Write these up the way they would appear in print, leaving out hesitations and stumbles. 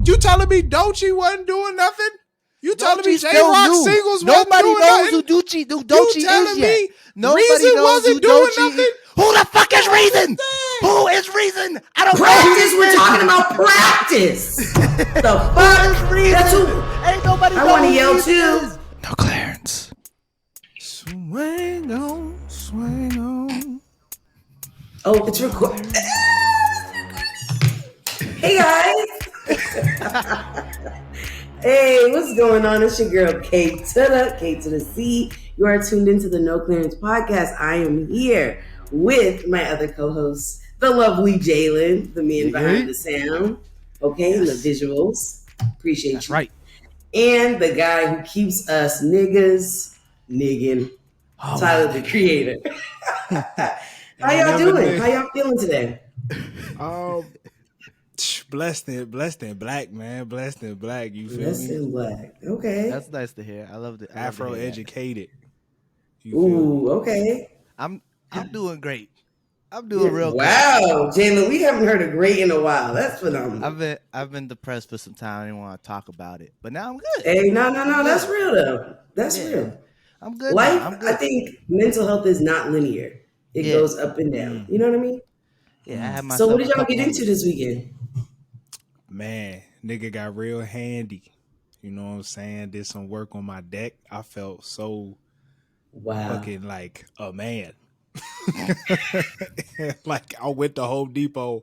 You telling me Doechii wasn't doing nothing? You telling me Doechii J-Rock singles wasn't Nobody doing knows nothing? who Doechii You telling is me yet. Nobody Reason knows wasn't who doing Doechii nothing? is. Who the fuck is Reason? Who is Reason? I don't know who Practice. We're talking about practice. The fuck? That's who. Ain't nobody I know want to who yell Reason too. is. No Clarence. Swing on, swing on. Oh, it's recorded. Hey guys. Hey, what's going on? It's your girl K to the C. You are tuned into the No Clearance podcast. I am here with my other co-host, the lovely Jalen, the man behind the sound, okay, and the visuals. Appreciate That's you. right. And the guy who keeps us niggas niggin', Tyler the creator. How y'all doing? How y'all feeling today? Blessed and black, man. Blessed and black. You feel Blessed me? and black. Okay. That's nice to hear. I love it. Afro educated. Ooh, okay. I'm doing great. I'm doing real good. Wow, Jalen, we haven't heard a great in a while. That's phenomenal. I've been depressed for some time. I didn't want to talk about it, but now I'm good. Hey, no, that's real though. That's real. I'm good. Life, I'm good. I think mental health is not linear. It goes up and down. You know what I mean? Yeah, I have my. So what did y'all get into this weekend? Man, nigga got real handy. You know what I'm saying? Did some work on my deck. I felt so fucking like a man. Like I went to Home Depot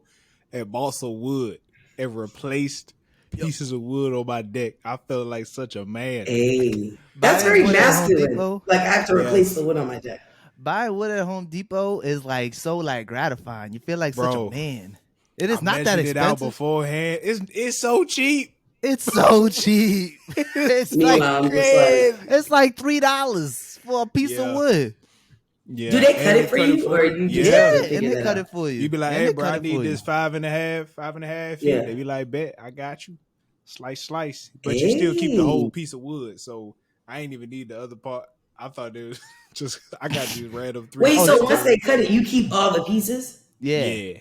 and bought some wood and replaced pieces of wood on my deck. I felt like such a man. Hey, that's very masculine. Like I have to replace the wood on my deck. Buying wood at Home Depot is like so like gratifying. You feel like such a man. It is not that expensive. It out beforehand. It's so cheap. It's so cheap. It's like $3 for a piece of wood. Yeah. Do they cut it for you, or you just and they cut it for you? You be like, hey, bro, I need this 5.5. Yeah. They be like, bet, I got you. Slice. But you still keep the whole piece of wood, so I ain't even need the other part. I thought it was just I got these random 3. Wait, so once they cut it, you keep all the pieces? Yeah.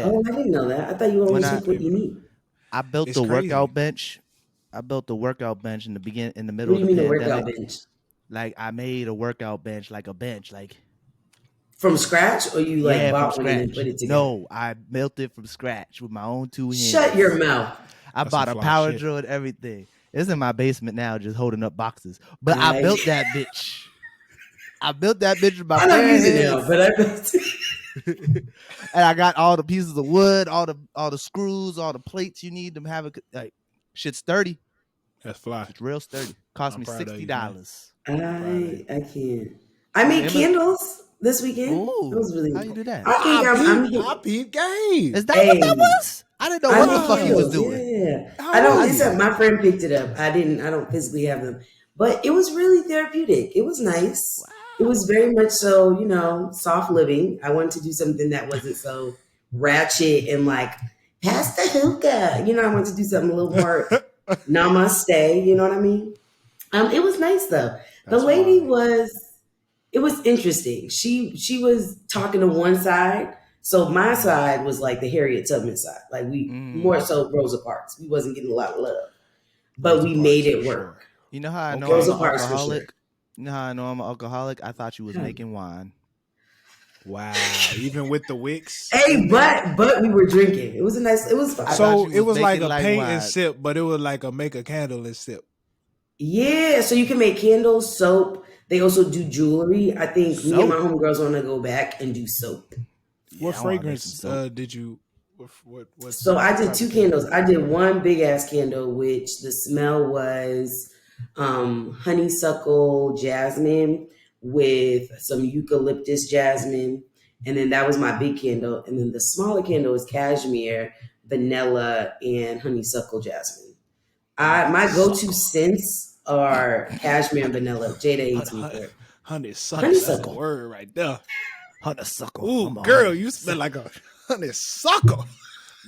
Oh, I didn't know that. I thought you only took what you need. I built the workout bench. I built the workout bench in the middle of the pandemic. What do you mean the workout bench? Like I made a workout bench, like a bench, like from scratch, or you bought one and put it together? No, I built it from scratch with my own 2 hands. Shut your mouth! I bought a power drill and everything. It's in my basement now, just holding up boxes. But I built that bitch. I built that bitch with my bare hands. I don't use it now, but I built it. And I got all the pieces of wood, all the screws, all the plates you need to have it. Like shit's sturdy. That's fly. It's real sturdy. Cost me $60. I can't. I made candles this weekend. Ooh, it was really how you do that? I peep game. Is that what that was? I didn't know what the fuck he was doing. Yeah, I don't. Except my friend picked it up. I don't physically have them, but it was really therapeutic. It was nice. Wow. It was very much so, soft living. I wanted to do something that wasn't so ratchet and like pass the hookah. I wanted to do something a little more namaste. You know what I mean? It was nice though. The lady it was interesting. She was talking to one side. So my side was like the Harriet Tubman side. Like we more so Rosa Parks. We wasn't getting a lot of love. But Rosa we Parks made it work. Sure. You know how I know Rosa I'm an Parks alcoholic? Sure. You know how I know I'm an alcoholic? I thought you was making wine. Wow. Even with the wicks. Hey, but we were drinking. It was fun. So it was like a paint wine. And sip, but it was like a make a candle and sip. Yeah, so you can make candles, soap. They also do jewelry. I think me and my homegirls want to go back and do soap. What fragrance did you? What so I did 2 candles. I did one big ass candle, which the smell was honeysuckle jasmine with some eucalyptus jasmine, and then that was my big candle. And then the smaller candle is cashmere, vanilla, and honeysuckle jasmine. My go-to scents are cashmere and vanilla. Jada hates me for it. Honeysuckle. That's a word right there. Honeysuckle. Ooh, girl, you smell like a honeysuckle.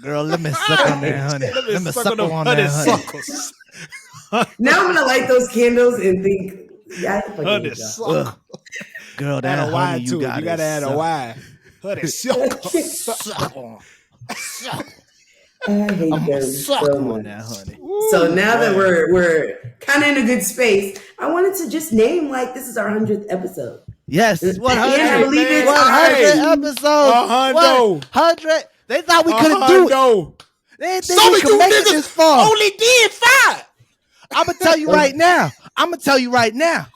Girl, let me suck on that honey. Let me suck on that honey. Now I'm gonna light those candles and think, honeysuckle. Girl, that honey you got. You gotta add a Y. Honeysuckle. I hate I'm them suck so on much. that, honey. So now that we're kind of in a good space, I wanted to just name like this is our 100th episode. Yes, 100. And I believe it's 100 episodes. 100. They thought we couldn't do it. They didn't think we could make it this far. Only did 5. I'm gonna tell you right now.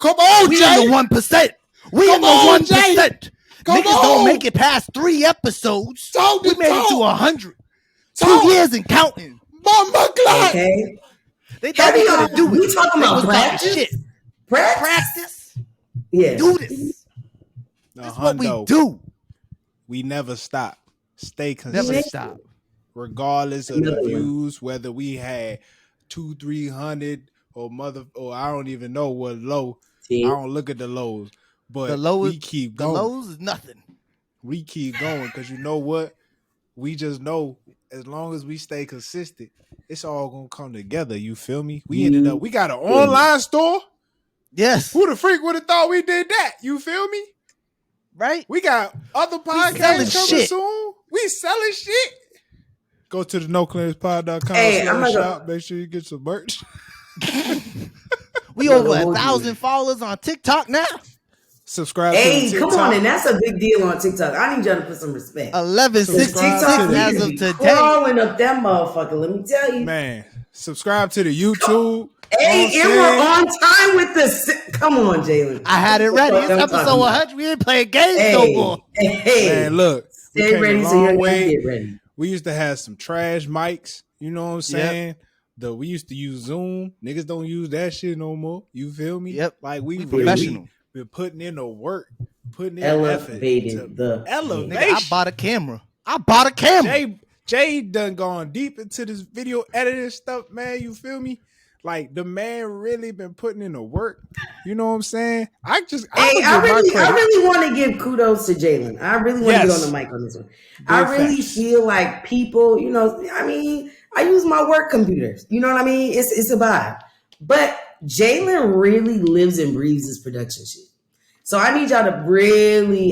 Come on, we Jay. in the 1%. We in the 1%. Niggas don't make it past 3 episodes. We made it to 100. 2 years and counting. Mama Clyde. Okay. They thought we couldn't do it. We talking about practice? Practice. Yeah. Do this. That's what we do. We never stop. Stay consistent. Never stop. Regardless of the views, whether we had 200-300 or I don't even know what low. I don't look at the lows, but we keep going. The lows is nothing. We keep going because you know what? We just know as long as we stay consistent, it's all gonna come together. You feel me? We ended up. We got an online store. Yes. Who the freak would have thought we did that? You feel me? Right. We got other podcasts coming soon. We selling shit. Go to the noclearancepod.com shop. Make sure you get some merch. We over 1,000 followers on TikTok now. Subscribe to TikTok. Come on, and that's a big deal on TikTok. I need y'all to put some respect. 1166 as of today. Crawling up that motherfucker, let me tell you. Man, subscribe to the YouTube. Hey, and we're on time with this. Come on, Jalen. I had it ready. It's episode 100. We ain't playing games no more. Hey, man, look. Stay ready so you can get ready. We used to have some trash mics. You know what I'm saying? We used to use Zoom. Niggas don't use that shit no more. You feel me? Yep. Like we professional. Been putting in the work, putting in elevating the elevation. Nigga, I bought a camera. Jay done gone deep into this video editing stuff, man. You feel me? Like the man really been putting in the work. You know what I'm saying? I really want to give kudos to Jalen. I really want to get on the mic on this one. I really feel like people, you know, I mean, I use my work computers. You know what I mean? It's a vibe. But Jalen really lives and breathes his production shit. So I need y'all to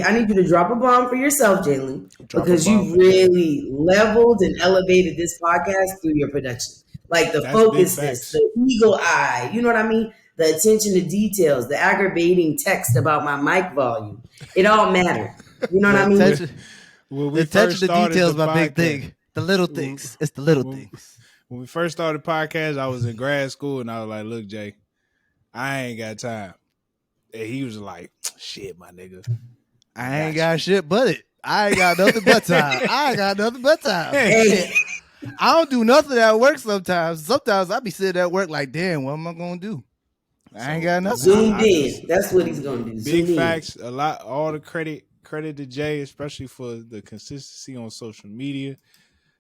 I need you to drop a bomb for yourself, Jalen, because you really leveled and elevated this podcast through your production. Like the focusness, the eagle eye, you know what I mean? The attention to details, the aggravating text about my mic volume. It all mattered. You know what I mean? The attention to details is my big thing. The little things. It's the little things. When we first started the podcast, I was in grad school and I was like, look, Jay, I ain't got time. And he was like, shit, my nigga. I ain't got shit but it. I ain't got nothing but time. Hey. I don't do nothing at work sometimes. Sometimes I be sitting at work like, damn, what am I going to do? I ain't got nothing. Zoomed in. That's what he's going to do. Big facts. All the credit to Jay, especially for the consistency on social media,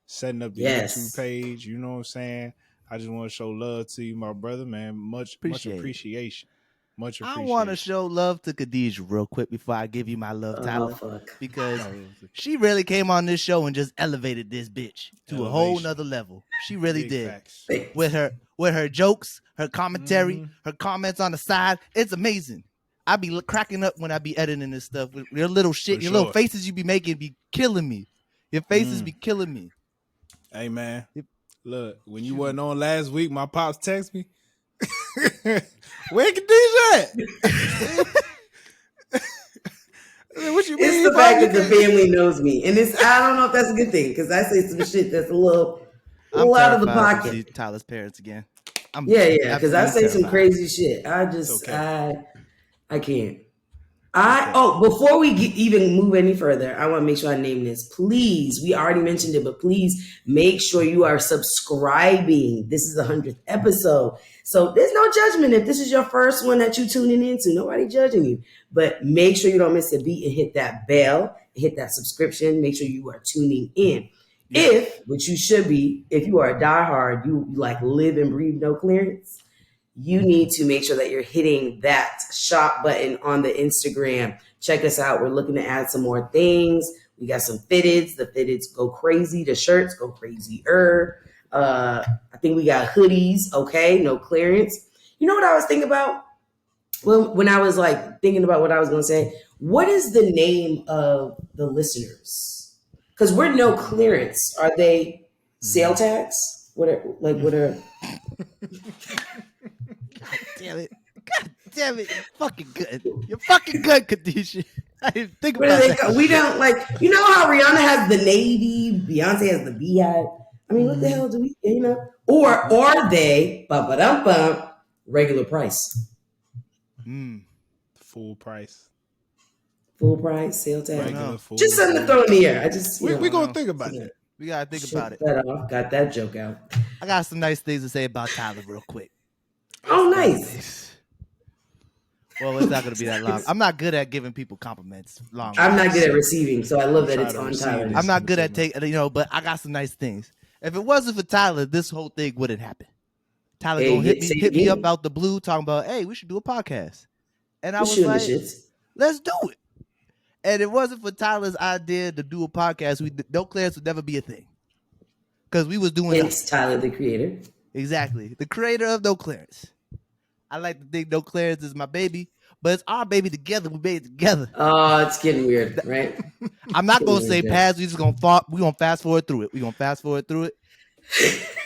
setting up the YouTube page. You know what I'm saying? I just want to show love to you, my brother, man. Much appreciation. Much appreciation. I want to show love to Khadijah real quick before I give you my love, Tyler, because she really came on this show and just elevated this bitch to a whole nother level. She really did. Facts. With her jokes, her commentary, her comments on the side. It's amazing. I be cracking up when I be editing this stuff. Your little shit, your little faces you be making be killing me. Your faces be killing me. Hey man, look, when you wasn't on last week, my pops text me. Where Khadijah at? What you mean? It's the fact that the family knows me, and I don't know if that's a good thing because I say some shit that's a little out of the pocket. See Tyler's parents again. Because I say some crazy shit. I just I can't. Before we even move any further, I want to make sure I name this. Please, we already mentioned it, but please make sure you are subscribing. This is the 100th episode. So there's no judgment if this is your first one that you're tuning into. Nobody judging you. But make sure you don't miss a beat and hit that bell, hit that subscription. Make sure you are tuning in. Which you should be, if you are a diehard, you like live and breathe no clearance, you need to make sure that you're hitting that shop button on the Instagram. Check us out. We're looking to add some more things. We got some fitteds. The fitteds go crazy. The shirts go crazier. I think we got hoodies. Okay, no clearance. You know what I was thinking about? Well, when I was like thinking about what I was going to say, what is the name of the listeners? Because we're no clearance. Are they Sale tax? What are? God damn it. God damn it. You're fucking good. You're fucking good, Khadijah. I didn't think What about do that. we don't you know how Rihanna has the navy, Beyonce has the beehive. I mean, what the hell do we, Or are they regular price? Full price. Full price, sale tax. Regular full. Just something to throw in the air. We're gonna think about that. We gotta think about it. That off. Got that joke out. I got some nice things to say about Tyler real quick. Oh, nice. Well, it's not going to be that long. I'm not good at giving people compliments. I'm not good at receiving, so I love that it's on Tyler. I'm not good at but I got some nice things. If it wasn't for Tyler, this whole thing wouldn't happen. Tyler gonna hit me up out the blue talking about, hey, we should do a podcast. And I was like, let's do it. And it wasn't for Tyler's idea to do a podcast, No Clearance would never be a thing. Because we was doing It's Tyler, the creator. Exactly. The creator of No Clearance. I like to think No Clearance is my baby, but it's our baby together. We made it together. Oh, it's getting weird, right? I'm not gonna say past. We gonna fast forward through it. We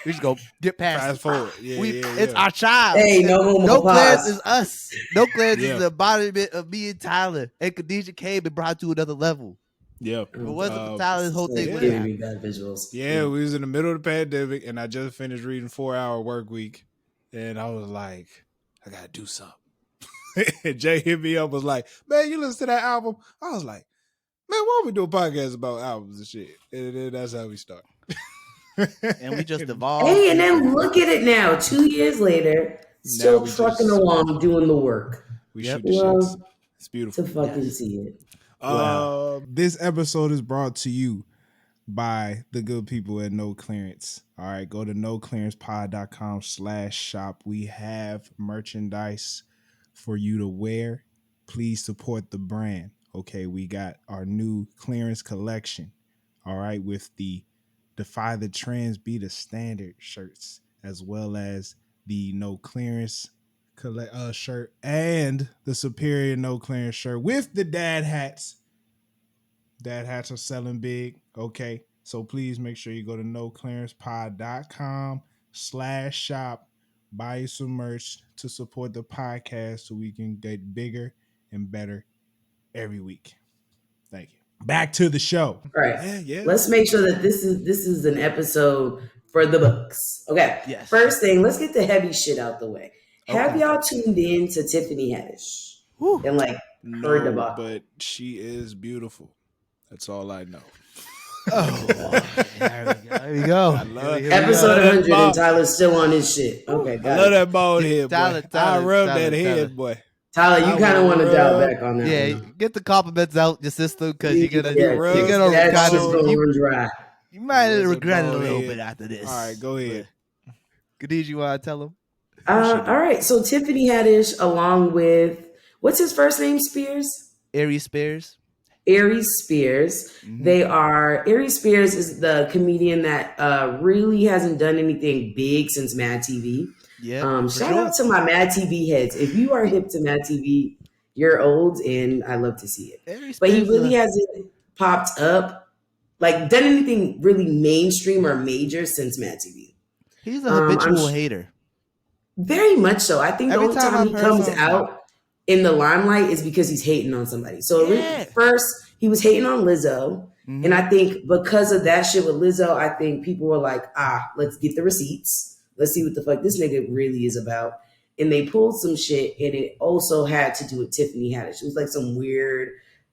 just gonna get past. Fast forward. It's our child. Hey, no Clearance is us. No Clearance is the embodiment of me and Tyler. And Khadijah came and brought to another level. Yeah. If it wasn't for Tyler, this whole thing wouldn't happen. Bad visuals. Yeah, we was in the middle of the pandemic, and I just finished reading 4-Hour Work Week, and I was like, I gotta do something. And Jay hit me up, was like, man, you listen to that album? I was like, man, why don't we do a podcast about albums and shit? And then that's how we start. And we just evolved. Hey, and then look at it now. 2 years later, still trucking along, doing the work. We shoot the shits. It's beautiful. To fucking see it. Wow. This episode is brought to you by the good people at No Clearance. All right, go to noclearancepod.com/shop. We have merchandise for you to wear. Please support the brand. Okay, we got our new clearance collection. All right, with the Defy the Trends, Be the Standard shirts, as well as the No Clearance shirt and the Superior No Clearance shirt with the dad hats. Dad hats are selling big. Okay. So please make sure you go to noclearancepod.com/shop. Buy you some merch to support the podcast so we can get bigger and better every week. Thank you. Back to the show. All right. Yeah. Let's make sure that this is an episode for the books. Okay. Yes. First thing, let's get the heavy shit out the way. Okay. Have y'all tuned in to Tiffany Haddish? And heard about? But she is beautiful. That's all I know. Oh, there we go. I love episode 100 and Tyler's still on his shit. Okay, got I love that bald head, boy. I rub that head, boy. Tyler, you kind of want to dial back on that. Yeah, get the compliments out your system because you're gonna run dry. You might regret it a little bit after this. All right, go ahead. Khadijah, you want to tell him? All right, so Tiffany Haddish, along with what's his first name? Spears. Aries Spears. Mm-hmm. Aries Spears is the comedian that really hasn't done anything big since Mad TV. Yeah. Shout out to my Mad TV heads. If you are hip to Mad TV, you're old, and I love to see it. But he really hasn't popped up, done anything really mainstream or major since Mad TV. He's a habitual hater. Very much so. I think the only time he comes out in the limelight is because he's hating on somebody. So first he was hating on Lizzo. Mm-hmm. And I think because of that shit with Lizzo, I think people were like, let's get the receipts. Let's see what the fuck this nigga really is about. And they pulled some shit, and it also had to do with Tiffany Haddish. It was like some weird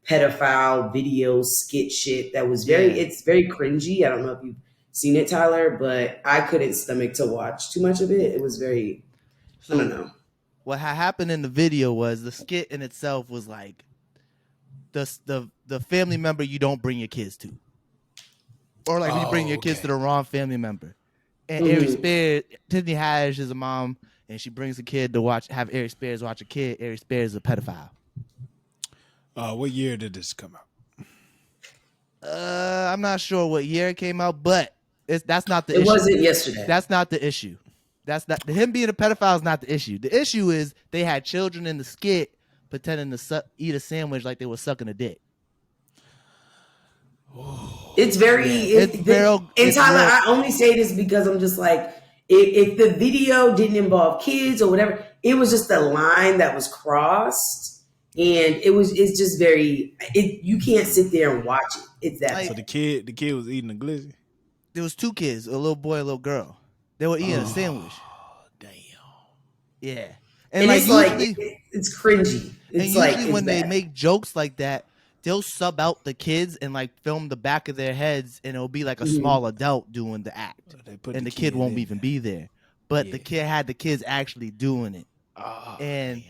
pedophile video skit shit that was it's very cringy. I don't know if you've seen it, Tyler, but I couldn't stomach to watch too much of it. It was very, I don't know. What happened in the video was the skit in itself was like the family member you don't bring your kids to, or like you bring your kids to the wrong family member. And Aries Spears, Tiffany Haddish is a mom, and she brings a kid to have Aries Spears watch a kid. Aries Spears is a pedophile. What year did this come out? I'm not sure what year it came out, but that's not the issue. It wasn't yesterday. That's not the issue. That's not him being a pedophile is not the issue. The issue is they had children in the skit pretending to eat a sandwich like they were sucking a dick. It's very. And Tyler, I only say this because I'm just like, if the video didn't involve kids or whatever, it was just a line that was crossed, and it's just very. You can't sit there and watch it. It's that. So the kid was eating a glizzy. There was 2 kids, a little boy, a little girl. They were eating a sandwich. Damn. Yeah. And it's usually, it's cringy. It's usually when they make jokes like that, they'll sub out the kids and like film the back of their heads, and it'll be like a small adult doing the act, and the kid won't even be there. But the kid had the kids actually doing it, and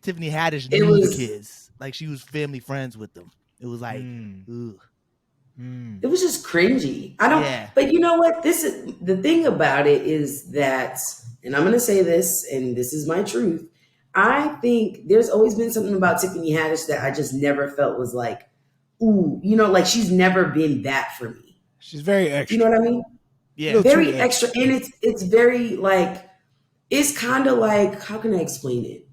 Tiffany Haddish knew the kids, like she was family friends with them. It was like, ugh. It was just cringy. But you know what? This is the thing about it is that, and I'm going to say this, and this is my truth. I think there's always been something about Tiffany Haddish that I just never felt was like, ooh, like she's never been that for me. She's very extra. You know what I mean? Yeah. Very extra. And it's very like, it's kind of like, how can I explain it?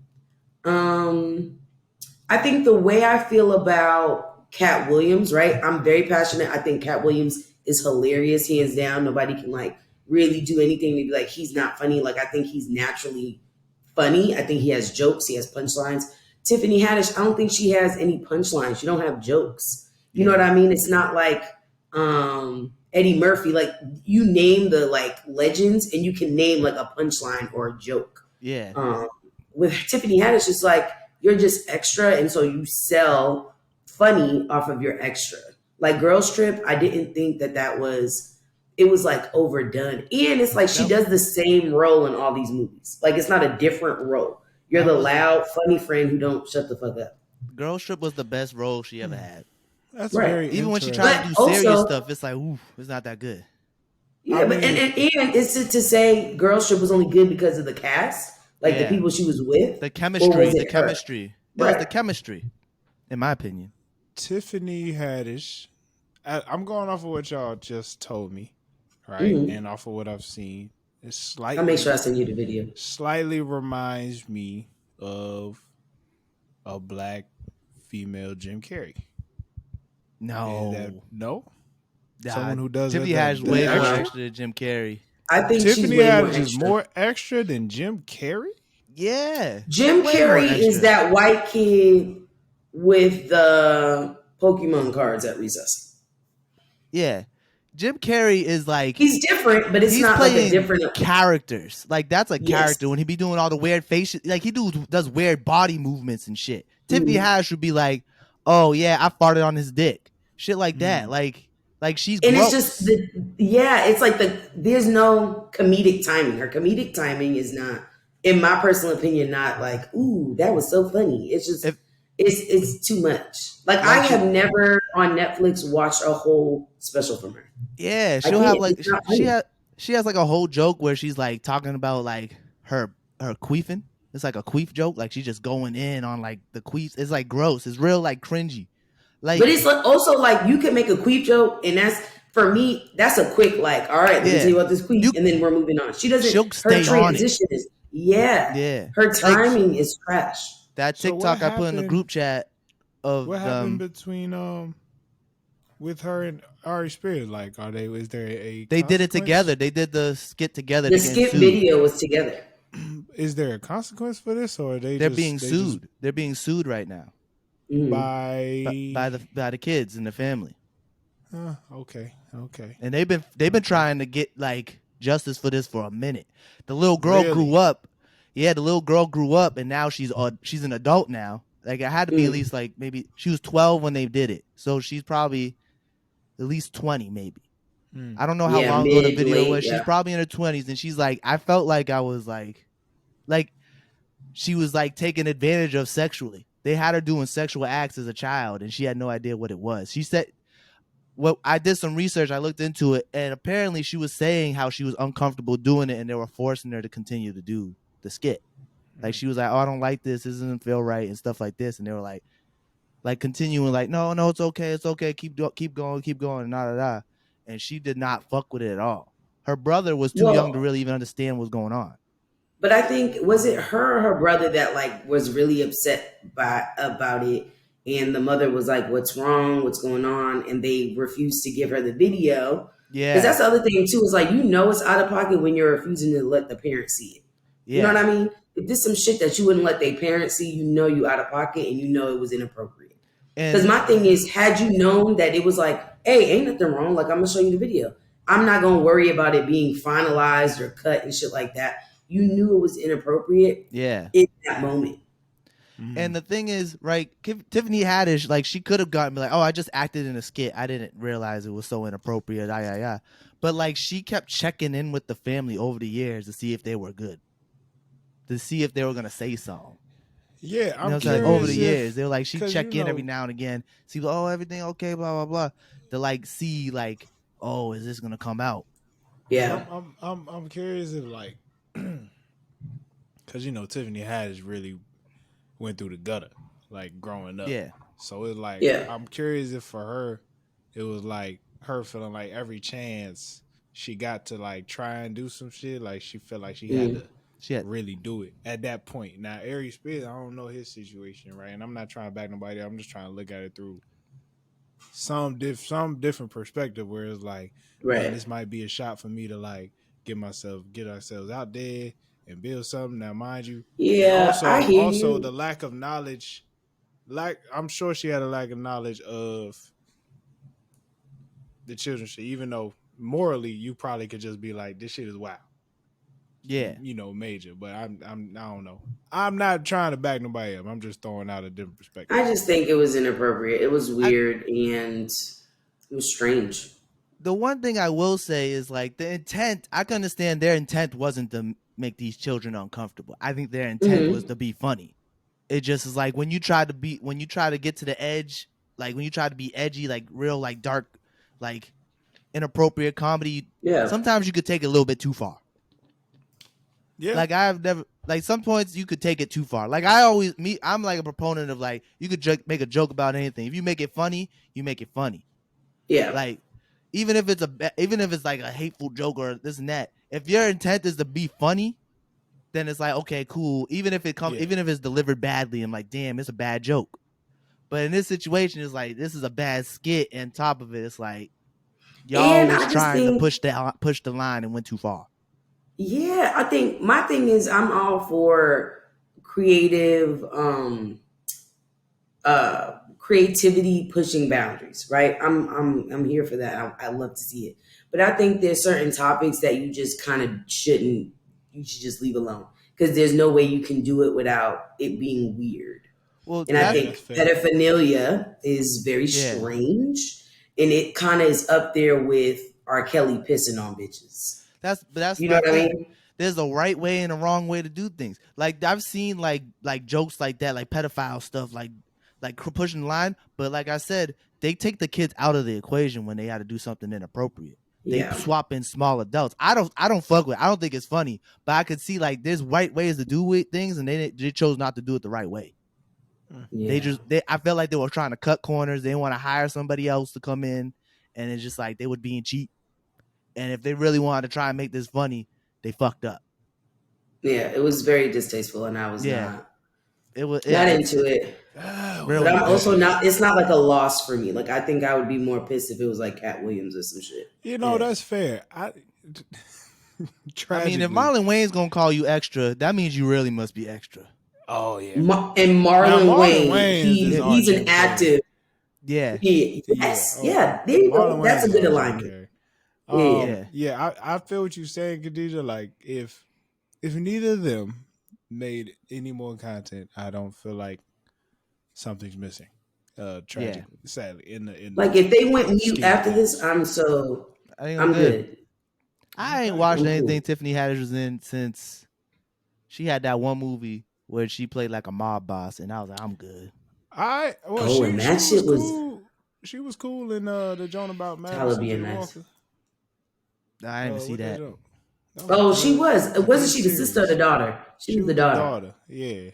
I think the way I feel about Cat Williams, right? I'm very passionate. I think Cat Williams is hilarious, hands down. Nobody can like really do anything to be like, he's not funny. Like, I think he's naturally funny. I think he has jokes. He has punchlines. Tiffany Haddish, I don't think she has any punchlines. She don't have jokes. You know what I mean? It's not like Eddie Murphy. Like, you name the like legends and you can name like a punchline or a joke. Yeah. With Tiffany Haddish, it's like you're just extra, and so you sell funny off of your extra. Like Girls Trip, I didn't think that was. It was like overdone. And it's like she does the same role in all these movies. Like, it's not a different role. You're the loud, funny friend who don't shut the fuck up. Girl Trip was the best role she ever had. That's right. Even when she tried to do serious stuff, it's like, ooh, it's not that good. Yeah, but and it's to say Girl Trip was only good because of the cast, like the people she was with. The chemistry. It was the chemistry, in my opinion. Tiffany Haddish, I'm going off of what y'all just told me. Right, and off of what I've seen, it's slightly. I'll make sure I send you the video. Slightly reminds me of a black female Jim Carrey. No. Someone who does Tiffany Haddish way more extra than Jim Carrey. I think Tiffany Haddish is more extra than Jim Carrey. Yeah, Jim Carrey is that white kid with the Pokemon cards at recess. Yeah. Jim Carrey is like, he's different, but it's not like a different characters. Like, that's a character when he be doing all the weird facial, like he does weird body movements and shit. Tiffany Haddish would be like, oh yeah, I farted on his dick, shit like that. Like she's and gross. It's just it's like there's no comedic timing. Her comedic timing is not, in my personal opinion, not like, ooh, that was so funny. It's just it's too much. Like, I have never on Netflix watched a whole special from her. Yeah, she'll have like she has like a whole joke where she's like talking about like her queefing. It's like a queef joke. Like, she's just going in on like the queefs. It's like gross. It's real like cringy. Like, but it's like also like you can make a queef joke, and that's, for me, that's a quick like, all right, let me tell you about this queef, and then we're moving on. She doesn't. Her transition is her timing is trash. That TikTok I put in the group chat of what happened between with her and Ari Spears? Like, is there a they did it together. They did the skit together. The skit video was together. Is there a consequence for this, or they're being sued? They're being sued right now by the kids and the family. Okay. And they've been trying to get like justice for this for a minute. The little girl grew up. Yeah, the little girl grew up, and now she's an adult now. Like, it had to be at least like, maybe she was 12 when they did it, so she's probably at least 20, maybe. I don't know how long ago the video was. She's probably in her 20s, and she's like, I felt like I was like she was like taken advantage of sexually. They had her doing sexual acts as a child, and she had no idea what it was. She said, well, I did some research, I looked into it, and apparently she was saying how she was uncomfortable doing it, and they were forcing her to continue to do the skit. Like, she was like, oh, I don't like this doesn't feel right, and stuff like this, and they were like continuing like, no, it's okay, keep going, and and she did not fuck with it at all. Her brother was too young to really even understand what's going on. But I think, was it her or her brother that like was really upset about it, And the mother was like, "What's wrong? What's going on?" And they refused to give her the video. Yeah. Because that's the other thing too, is like, it's out of pocket when you're refusing to let the parents see it. Yeah. You know what I mean? If this some shit that you wouldn't let their parents see, you out of pocket and it was inappropriate. Because my thing is, had you known that it was like, hey, ain't nothing wrong, like I'm gonna show you the video. I'm not gonna worry about it being finalized or cut and shit like that. You knew it was inappropriate. Yeah. In that moment. And the thing is, right, Tiffany Haddish, like, she could have gotten me like, oh, I just acted in a skit. I didn't realize it was so inappropriate. But like, she kept checking in with the family over the years to see if they were good, to see if they were gonna say something. Yeah, I'm curious. Like, over the years, they were like, she check in every now and again, see, oh, everything okay, blah blah blah, to like see like, oh, is this gonna come out? Yeah, I'm curious if like, because Tiffany Haddish really went through the gutter, like growing up. Yeah. So it's like, I'm curious if for her, it was like her feeling like every chance she got to like try and do some shit, like she felt like she had to really do it at that point. Now, Ari Spears, I don't know his situation, right? And I'm not trying to back nobody up. I'm just trying to look at it through some different perspective where it's like, man, this might be a shot for me to like get ourselves out there and build something. Now, mind you, also the lack of knowledge, I'm sure she had a lack of knowledge of the children's shit, even though morally you probably could just be like, this shit is wild. Yeah. Major. But I don't know. I'm not trying to back nobody up. I'm just throwing out a different perspective. I just think it was inappropriate. It was weird and it was strange. The one thing I will say is like the intent, I can understand their intent wasn't to make these children uncomfortable. I think their intent was to be funny. It just is like when you try to get to the edge, like when you try to be edgy, like real, like dark, like inappropriate comedy. Yeah. Sometimes you could take it a little bit too far. Yeah. Like I've never, like some points you could take it too far. Like I'm like a proponent of like, you could make a joke about anything. If you make it funny, you make it funny. Yeah. Like even if it's like a hateful joke or this and that, if your intent is to be funny, then it's like, okay, cool. Even if it's delivered badly, I'm like, damn, it's a bad joke. But in this situation, it's like, this is a bad skit. And top of it, it's like, y'all was trying to push the line and went too far. Yeah, I think my thing is I'm all for creativity pushing boundaries, right? I'm here for that. I love to see it. But I think there's certain topics that you just kind of you should just leave alone, because there's no way you can do it without it being weird. Well, and I think pedophilia is very strange, and it kind of is up there with R. Kelly pissing on bitches. That's you know what I mean? There's a right way and a wrong way to do things. Like I've seen like jokes like that, like pedophile stuff, like pushing the line. But like I said, they take the kids out of the equation when they had to do something inappropriate. They swap in small adults. I don't fuck with it. I don't think it's funny, but I could see like there's right ways to do things, and they chose not to do it the right way. Yeah. I felt like they were trying to cut corners. They didn't want to hire somebody else to come in, and it's just like they were being cheap. And if they really wanted to try and make this funny, they fucked up. Yeah, it was very distasteful, and I was not. It was not into it. But I'm also not. It's not like a loss for me. Like I think I would be more pissed if it was like Cat Williams or some shit. That's fair. I mean, if Marlon Wayne's gonna call you extra, that means you really must be extra. Oh yeah. And Marlon Wayne, he's an active. Yeah. Yes. Yeah. There you go. That's a good alignment. I feel what you're saying, Khadijah. Like if neither of them made any more content, I don't feel like something's missing. Tragically, sadly, in like if they went mute after this, I'm good. I ain't watched anything Tiffany Haddish was in since she had that one movie where she played like a mob boss, and I was like, I'm good. She was cool in the joint about Madison. Nice. I didn't see that. She was. Wasn't she the sister or the daughter? She was the daughter. Yeah.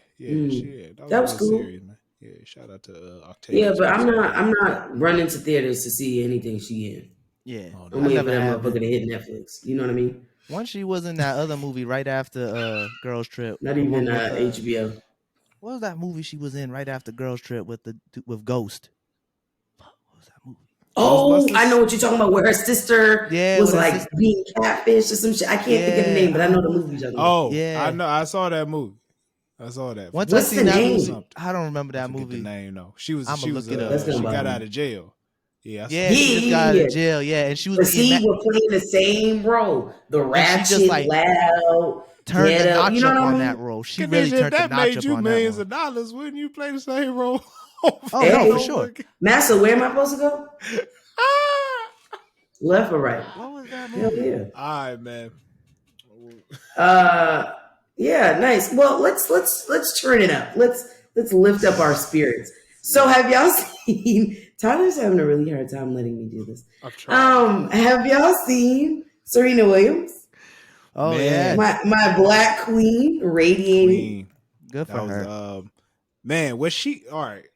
That was cool. Series, man. Yeah, shout out to Octavia. Yeah, but I'm not running to theaters to see anything she in. Yeah, I'm waiting for that motherfucker to hit Netflix. You know what I mean? Once she was in that other movie right after Girls Trip. Not even HBO. What was that movie she was in right after Girls Trip with Ghost? What was that movie? Oh, I know what you're talking about. Where her sister was like being catfish or some shit. I can't think of the name, but I know the movie you're talking about. Oh, yeah, I know. I saw that movie. Once I seen that movie, I don't remember that movie. The name though. She was. She got out of jail. Yeah, she just got out of jail. Yeah, and she was. But see, we're playing the same role. The ratchet, loud. Turned the notch up on that role. She really turned the notch up on that role. That made you millions of dollars. Wouldn't you play the same role? No, for sure. Massa, where am I supposed to go? Left or right? What was that movie? Yeah. All right, man. Yeah, nice. Well, let's turn it up. Let's lift up our spirits. So, have y'all seen? Tyler's having a really hard time letting me do this. Have y'all seen Serena Williams? Oh, man. My black queen, radiating. Good for her. Man, was she all right?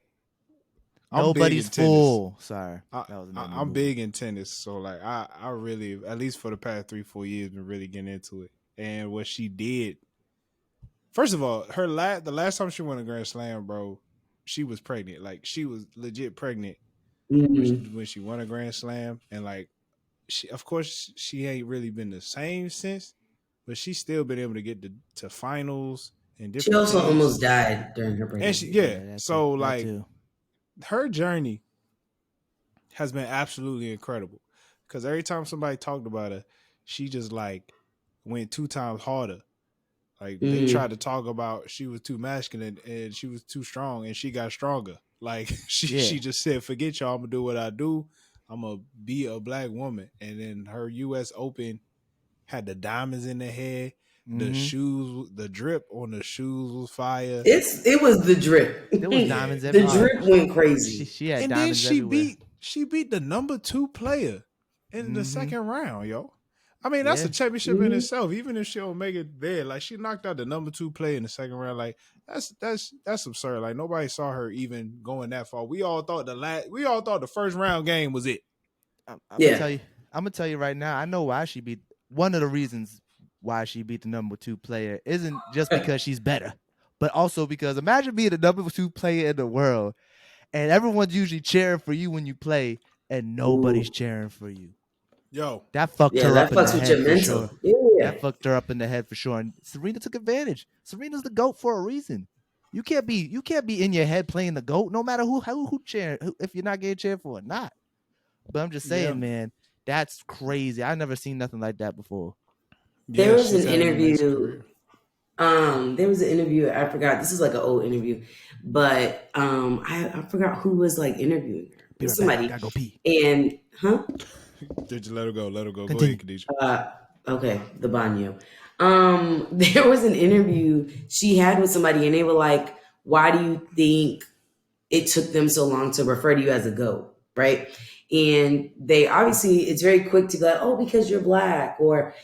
Nobody's fool. Sorry, I'm big in tennis, so like I really, at least for the past 3-4 years, been really getting into it. And what she did, first of all, the last time she won a Grand Slam, bro, she was pregnant. Like she was legit pregnant when she won a Grand Slam, and like of course she ain't really been the same since, but she's still been able to get to finals and different. She also almost died during her pregnancy. And so like her journey has been absolutely incredible. Because every time somebody talked about her, she just like went 2 times harder. Like they tried to talk about she was too masculine and she was too strong, and she got stronger. Like she just said, "Forget y'all, I'm gonna do what I do. I'm gonna be a black woman." And then her U.S. Open had the diamonds in the hair, the shoes, the drip on the shoes was fire. It was the drip. There was diamonds everywhere. The drip went crazy. She had diamonds everywhere. She beat the number 2 player in the second round, yo. I mean, that's a championship in itself. Even if she don't make it there, like she knocked out the number 2 player in the second round. Like that's absurd. Like nobody saw her even going that far. We all thought the first round game was it. I'm gonna tell you right now. I know why she beat. One of the reasons why she beat the number 2 player isn't just because she's better, but also because imagine being the number 2 player in the world, and everyone's usually cheering for you when you play, and nobody's cheering for you. Yo, that fucked her up in the head for sure. Yeah. That fucked her up in the head for sure. And Serena took advantage. Serena's the GOAT for a reason. You can't be in your head playing the GOAT, no matter who cheering, if you're not getting cheered for or not. But I'm just saying, man, that's crazy. I've never seen nothing like that before. There was an interview. There was an interview. I forgot. This is like an old interview, but I forgot who was like interviewing her. Somebody. Gotta go pee. And did you let her go? Let her go. Continue. Go ahead, Khadijah. Okay, the banyo. There was an interview she had with somebody, and they were like, "Why do you think it took them so long to refer to you as a GOAT?" Right? And they obviously, it's very quick to go, "Oh, because you're black," or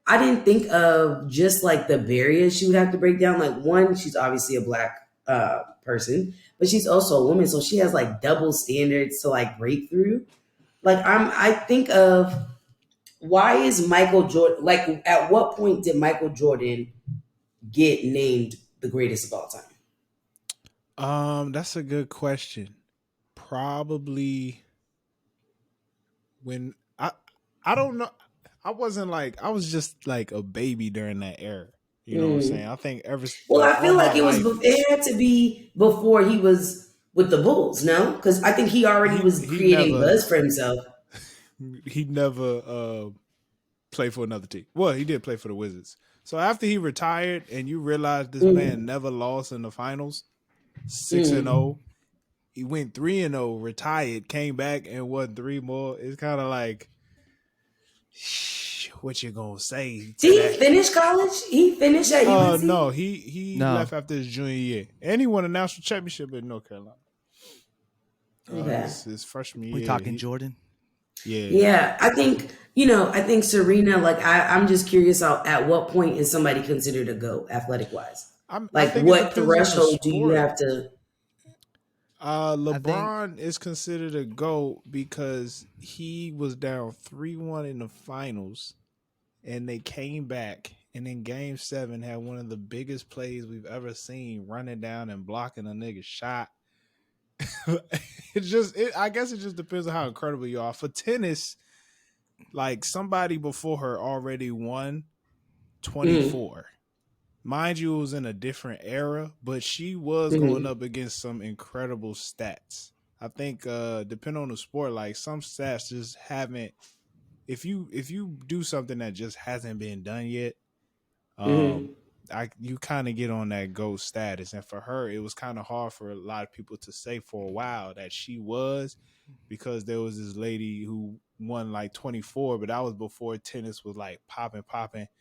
I didn't think of just like the barriers she would have to break down. Like one, she's obviously a black person, but she's also a woman, so she has like double standards to like break through. Like I think of, why is Michael Jordan, like at what point did Michael Jordan get named the greatest of all time? That's a good question. Probably when I don't know. I was just like a baby during that era. You know what I'm saying? I think I feel like it had to be before he was with the Bulls, no? Because I think he already was creating buzz for himself. He never played for another team. Well, he did play for the Wizards. So after he retired and you realize this man never lost in the finals, 6-0, he went 3-0, retired, came back and won 3 more. It's kind of like, what you gonna say? Did he finish college? He finished at UNC? No, he left after his junior year, and he won a national championship in North Carolina. His freshman year. We talking Jordan? Yeah. I think Serena. Like I'm just curious at what point is somebody considered a GOAT athletic wise? Like what threshold do you have to? LeBron is considered a GOAT because he was down 3-1 in the finals, and they came back and in Game 7 had one of the biggest plays we've ever seen, running down and blocking a nigga's shot. I guess it just depends on how incredible you are. For tennis, like somebody before her already won 24. Mind you, it was in a different era, but she was going up against some incredible stats. I think depending on the sport, like some stats just haven't. If you do something that just hasn't been done yet, you kind of get on that GOAT status. And for her, it was kind of hard for a lot of people to say for a while that she was, because there was this lady who won like 24, but that was before tennis was like popping.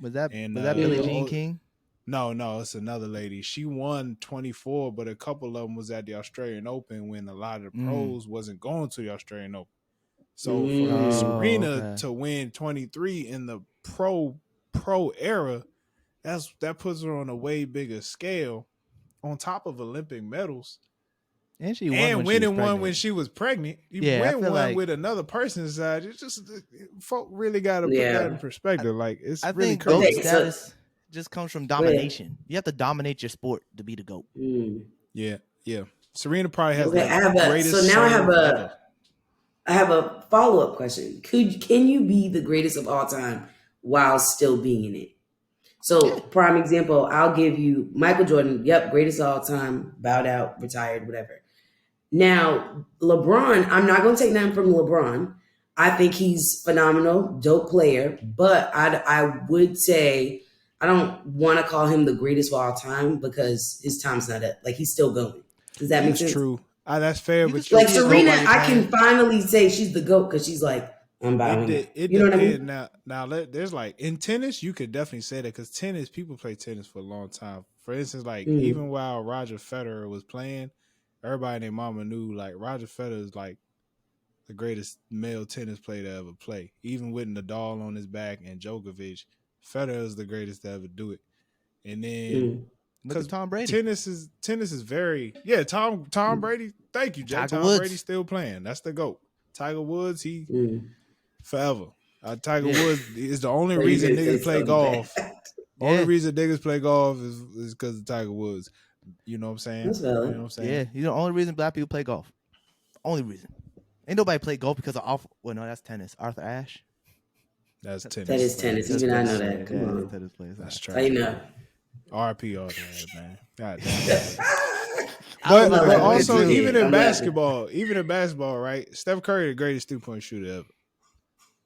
Was that Billie Jean King? No, it's another lady. She won 24, but a couple of them was at the Australian Open when a lot of the pros wasn't going to the Australian Open. So for Serena to win 23 in the pro era, that puts her on a way bigger scale, on top of Olympic medals. And she won winning one when she was pregnant. You win one like, with another person's side. It's just folk really got to put that in perspective. Like it's I really think crazy. GOAT status just comes from domination. You have to dominate your sport to be the GOAT. Yeah. Serena probably has the greatest. So now I have a follow-up question. Can you be the greatest of all time while still being in it? So, prime example, I'll give you Michael Jordan. Yep, greatest of all time, bowed out, retired, whatever. Now, LeBron, I'm not going to take nothing from LeBron. I think he's phenomenal, dope player, but I would say I don't want to call him the greatest of all time because his time's not up. Like, he's still going. Does that make sense? True. That's fair. But like Serena, I can finally say she's the GOAT because she's like, I'm bowing. You know what I mean? Now, there's like in tennis, you could definitely say that because tennis, people play tennis for a long time. For instance, like even while Roger Federer was playing, everybody and their mama knew like Roger Federer is like the greatest male tennis player to ever play. Even with Nadal on his back and Djokovic, Federer is the greatest to ever do it. And then because Tom Brady, tennis is very Tom Brady. Thank you, Jack. Tom Brady's still playing. That's the GOAT. Tiger Woods, he forever. Tiger Woods is the only reason niggas play golf. Only reason niggas play golf is because of Tiger Woods. You know what I'm saying? That's valid. You know what I'm saying? Yeah, he's the only reason black people play golf. Only reason. Ain't nobody play golf because of that's tennis. Arthur Ashe. That's tennis. That is tennis. Even I know that. Come on. Tennis players. That's true. I know. RP all that, man. God damn. But also, even in basketball, right? Steph Curry, the greatest 3-point shooter ever.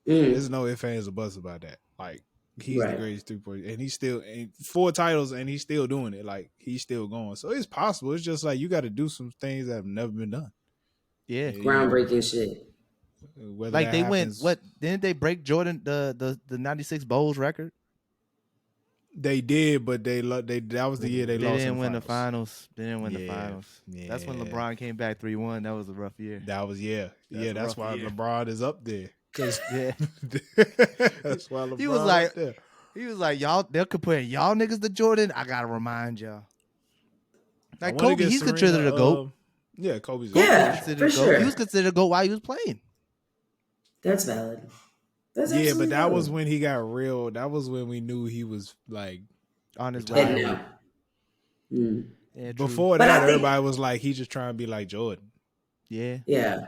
There's no ifs, ands, or buts about that. Like, he's the greatest 3-point, and he's still 4 titles, and he's still doing it. Like, he's still going. So it's possible. It's just like you got to do some things that have never been done. Yeah, groundbreaking shit. Like they went. What didn't they break Jordan the 96 Bulls record? They did, but that was the year they lost. They didn't win the finals. They didn't win the finals. Yeah. That's when LeBron came back 3-1. That was a rough year. That was That's why LeBron is up there. Cause that's why LeBron he was like y'all. They're comparing y'all niggas to Jordan. I gotta remind y'all. Like Kobe, he's considered a GOAT. Yeah, Kobe's GOAT. Yeah, for sure. He was considered a GOAT while he was playing. That's valid. But that was when he got real. That was when we knew he was like on his way. Yeah, before that, everybody was like, he's just trying to be like Jordan. Yeah. Yeah.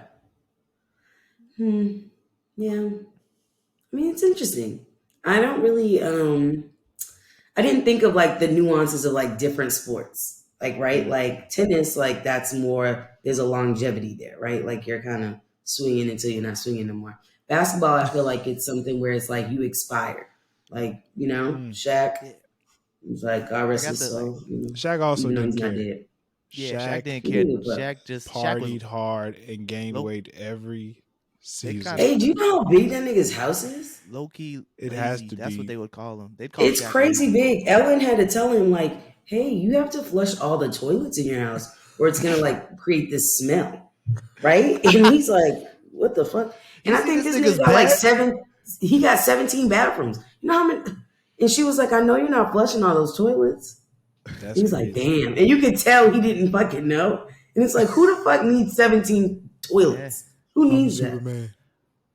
Yeah. I mean, it's interesting. I don't really, I didn't think of like the nuances of like different sports. Like, right? Like tennis, like that's more, there's a longevity there, right? Like you're kind of swinging until you're not swinging no more. Basketball, I feel like it's something where it's like you expire. Like, you know, Shaq, he's like, God rest his soul. Shaq also didn't care. Shaq didn't care. Shaq just partied hard and gained weight every season. Hey, do you know how big that nigga's house is? Low key, it has to be. That's what they would call him. It's crazy big. Ellen had to tell him like, hey, you have to flush all the toilets in your house or it's gonna like create this smell, right? And he's like, what the fuck? And I think this nigga got like he got 17 bathrooms. You know how many? And she was like, I know you're not flushing all those toilets. He's like, damn. And you could tell he didn't fucking know. And it's like, who the fuck needs 17 toilets? Who needs that?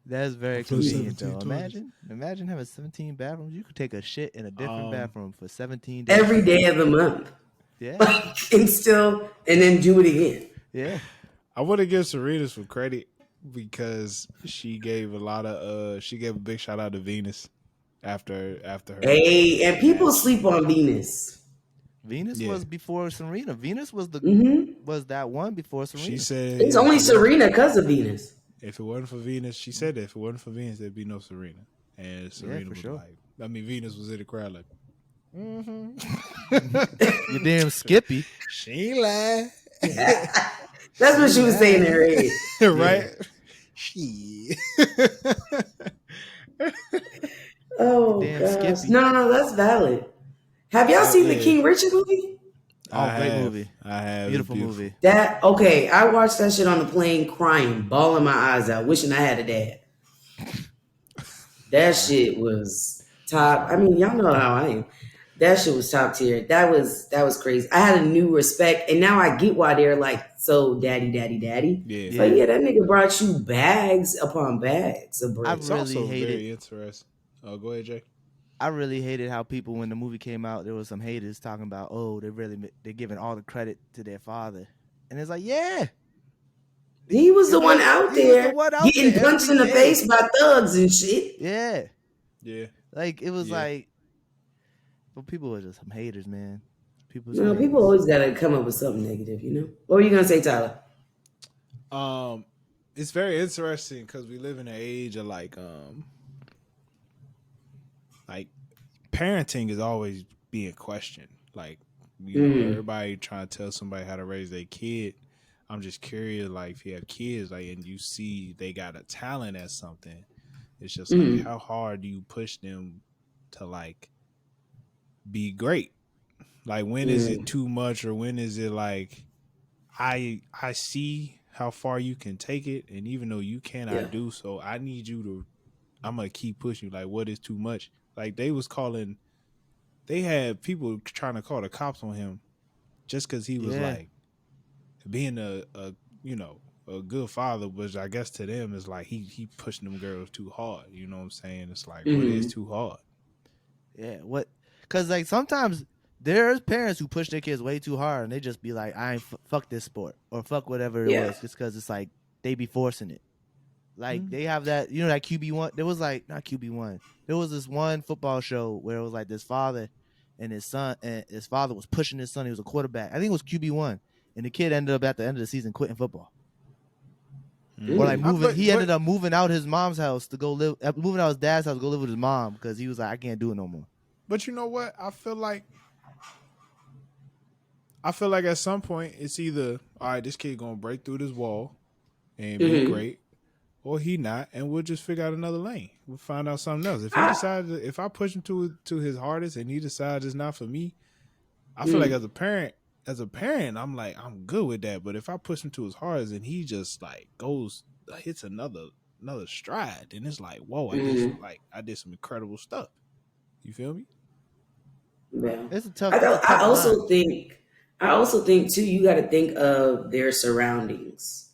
That's very convenient, though. Imagine having 17 bathrooms. You could take a shit in a different bathroom for 17 days. Every day of the month. Yeah. And then do it again. Yeah. I want to give Serena some credit because she gave a big shout out to Venus after her. Hey, and people sleep on Venus. Venus was before Serena. Venus was was that one before Serena. She said it's only Serena because of Venus. If it wasn't for Venus, she said that if it wasn't for Venus, there'd be no Serena. And Serena was like, I mean, Venus was in the crowd like, You damn Skippy. She ain't lying. That's what she was saying in her head. Right? She. Oh, gosh. No, that's valid. Have y'all seen the King Richard movie? Great movie. I have. Beautiful movie. I watched that shit on the plane crying, bawling my eyes out, wishing I had a dad. That shit was top. I mean, y'all know how I am. That shit was top tier. That was crazy. I had a new respect, and now I get why they're like, so daddy. Yeah. But yeah, that nigga brought you bags upon bags of bread. It's also very interesting. Oh, go ahead, Jay. I really hated how people, when the movie came out, there was some haters talking about, they're giving all the credit to their father. And it's like, yeah. He was the one out there getting punched in the face by thugs and shit. Yeah. Yeah. Like, it was like, but people were just some haters, man. People always got to come up with something negative, you know? What were you going to say, Tyler? It's very interesting because we live in an age of like parenting is always being questioned. Like, you know, everybody trying to tell somebody how to raise their kid. I'm just curious, like, if you have kids, like, and you see they got a talent at something, it's just like, how hard do you push them to like be great? Like, when is it too much, or when is it like, I see how far you can take it, and even though you cannot do so, I need you to. I'm gonna keep pushing you. Like, what is too much? Like, they had people trying to call the cops on him just because he was like being a good father, which I guess to them is like he pushing them girls too hard. You know what I'm saying? It's like, what is too hard? Yeah, what? Because like sometimes there's parents who push their kids way too hard, and they just be like, I ain't fuck this sport or fuck whatever it was, just because it's like they be forcing it. Like they have that, you know, that QB1. There was like not QB1. There was this one football show where it was like this father and his son, and his father was pushing his son. He was a quarterback. I think it was QB1, and the kid ended up at the end of the season quitting football. Or like moving. He ended up moving out his mom's house to go live, moving out his dad's house to go live with his mom because he was like, I can't do it no more. But you know what? I feel like at some point it's either, all right, this kid gonna break through this wall and be great, or he not, and we'll just figure out another lane. We'll find out something else. If he decides, if I push him to his hardest and he decides it's not for me, I feel like as a parent, I'm like, I'm good with that. But if I push him to his hardest and he just like hits another stride, then it's like, whoa, I did some incredible stuff. You feel me? Yeah, it's a tough. I also think too, you got to think of their surroundings.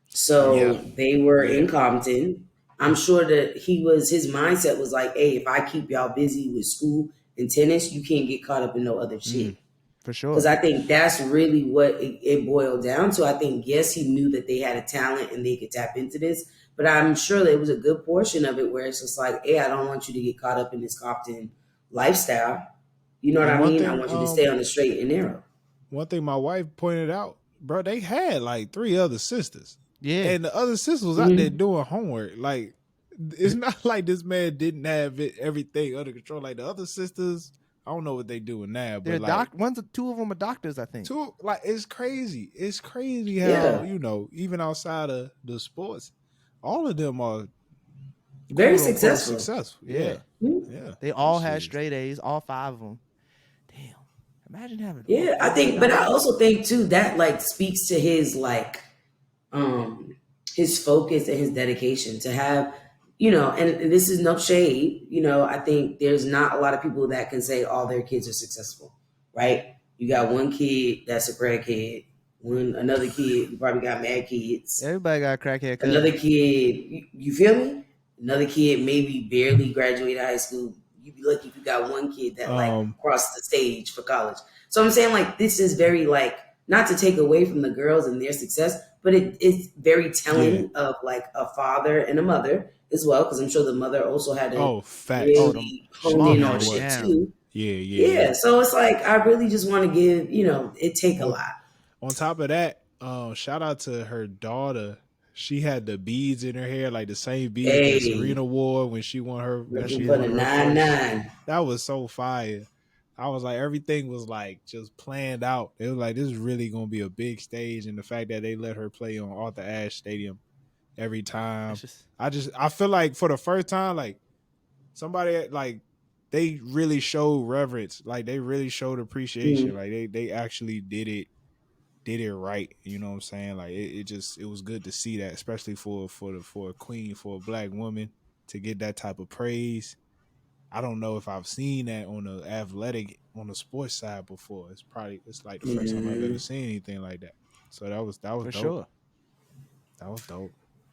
So they were in Compton. I'm sure that his mindset was like, hey, if I keep y'all busy with school and tennis, you can't get caught up in no other shit. For sure. Because I think that's really what it boiled down to. I think, yes, he knew that they had a talent and they could tap into this, but I'm sure there was a good portion of it where it's just like, hey, I don't want you to get caught up in this Compton lifestyle. You know what I mean? I want you to stay on the straight and narrow. One thing my wife pointed out, bro, they had like 3 other sisters. Yeah. And the other sisters was out there doing homework. Like, it's not like this man didn't have everything under control. Like, the other sisters, I don't know what they doing now, but like, two of them are doctors, I think. Like, it's crazy. It's crazy how, you know, even outside of the sports, all of them are very successful. Yeah. Yeah. They all had straight A's, all 5 of them. Damn. Imagine having. Yeah, but I also think too that like speaks to his like his focus and his dedication to have, you know, and this is no shade, you know, I think there's not a lot of people that can say all their kids are successful, right? You got one kid that's a crackhead, another kid, you probably got mad kids. Everybody got a crackhead. Another kid, you feel me? Another kid maybe barely graduated high school. You'd be lucky if you got one kid that like crossed the stage for college. So I'm saying like this is very like not to take away from the girls and their success, but it's very telling of like a father and a mother as well, because I'm sure the mother also had to really hone in on shit too. Yeah. So it's like I really just want to give, it take a lot. On top of that, shout out to her daughter. She had the beads in her hair, like the same beads that Serena wore when she won her. That was so fire. I was like, everything was like just planned out. It was like, this is really gonna be a big stage, and the fact that they let her play on Arthur Ashe Stadium every time. I feel like for the first time, like somebody like they really showed reverence, like they really showed appreciation, like they actually did it right. You know what I'm saying? Like it was good to see that, especially for a queen, for a black woman to get that type of praise. I don't know if I've seen that on the sports side before. It's like the first time I've ever seen anything like that. So that was for dope. Sure. That was dope.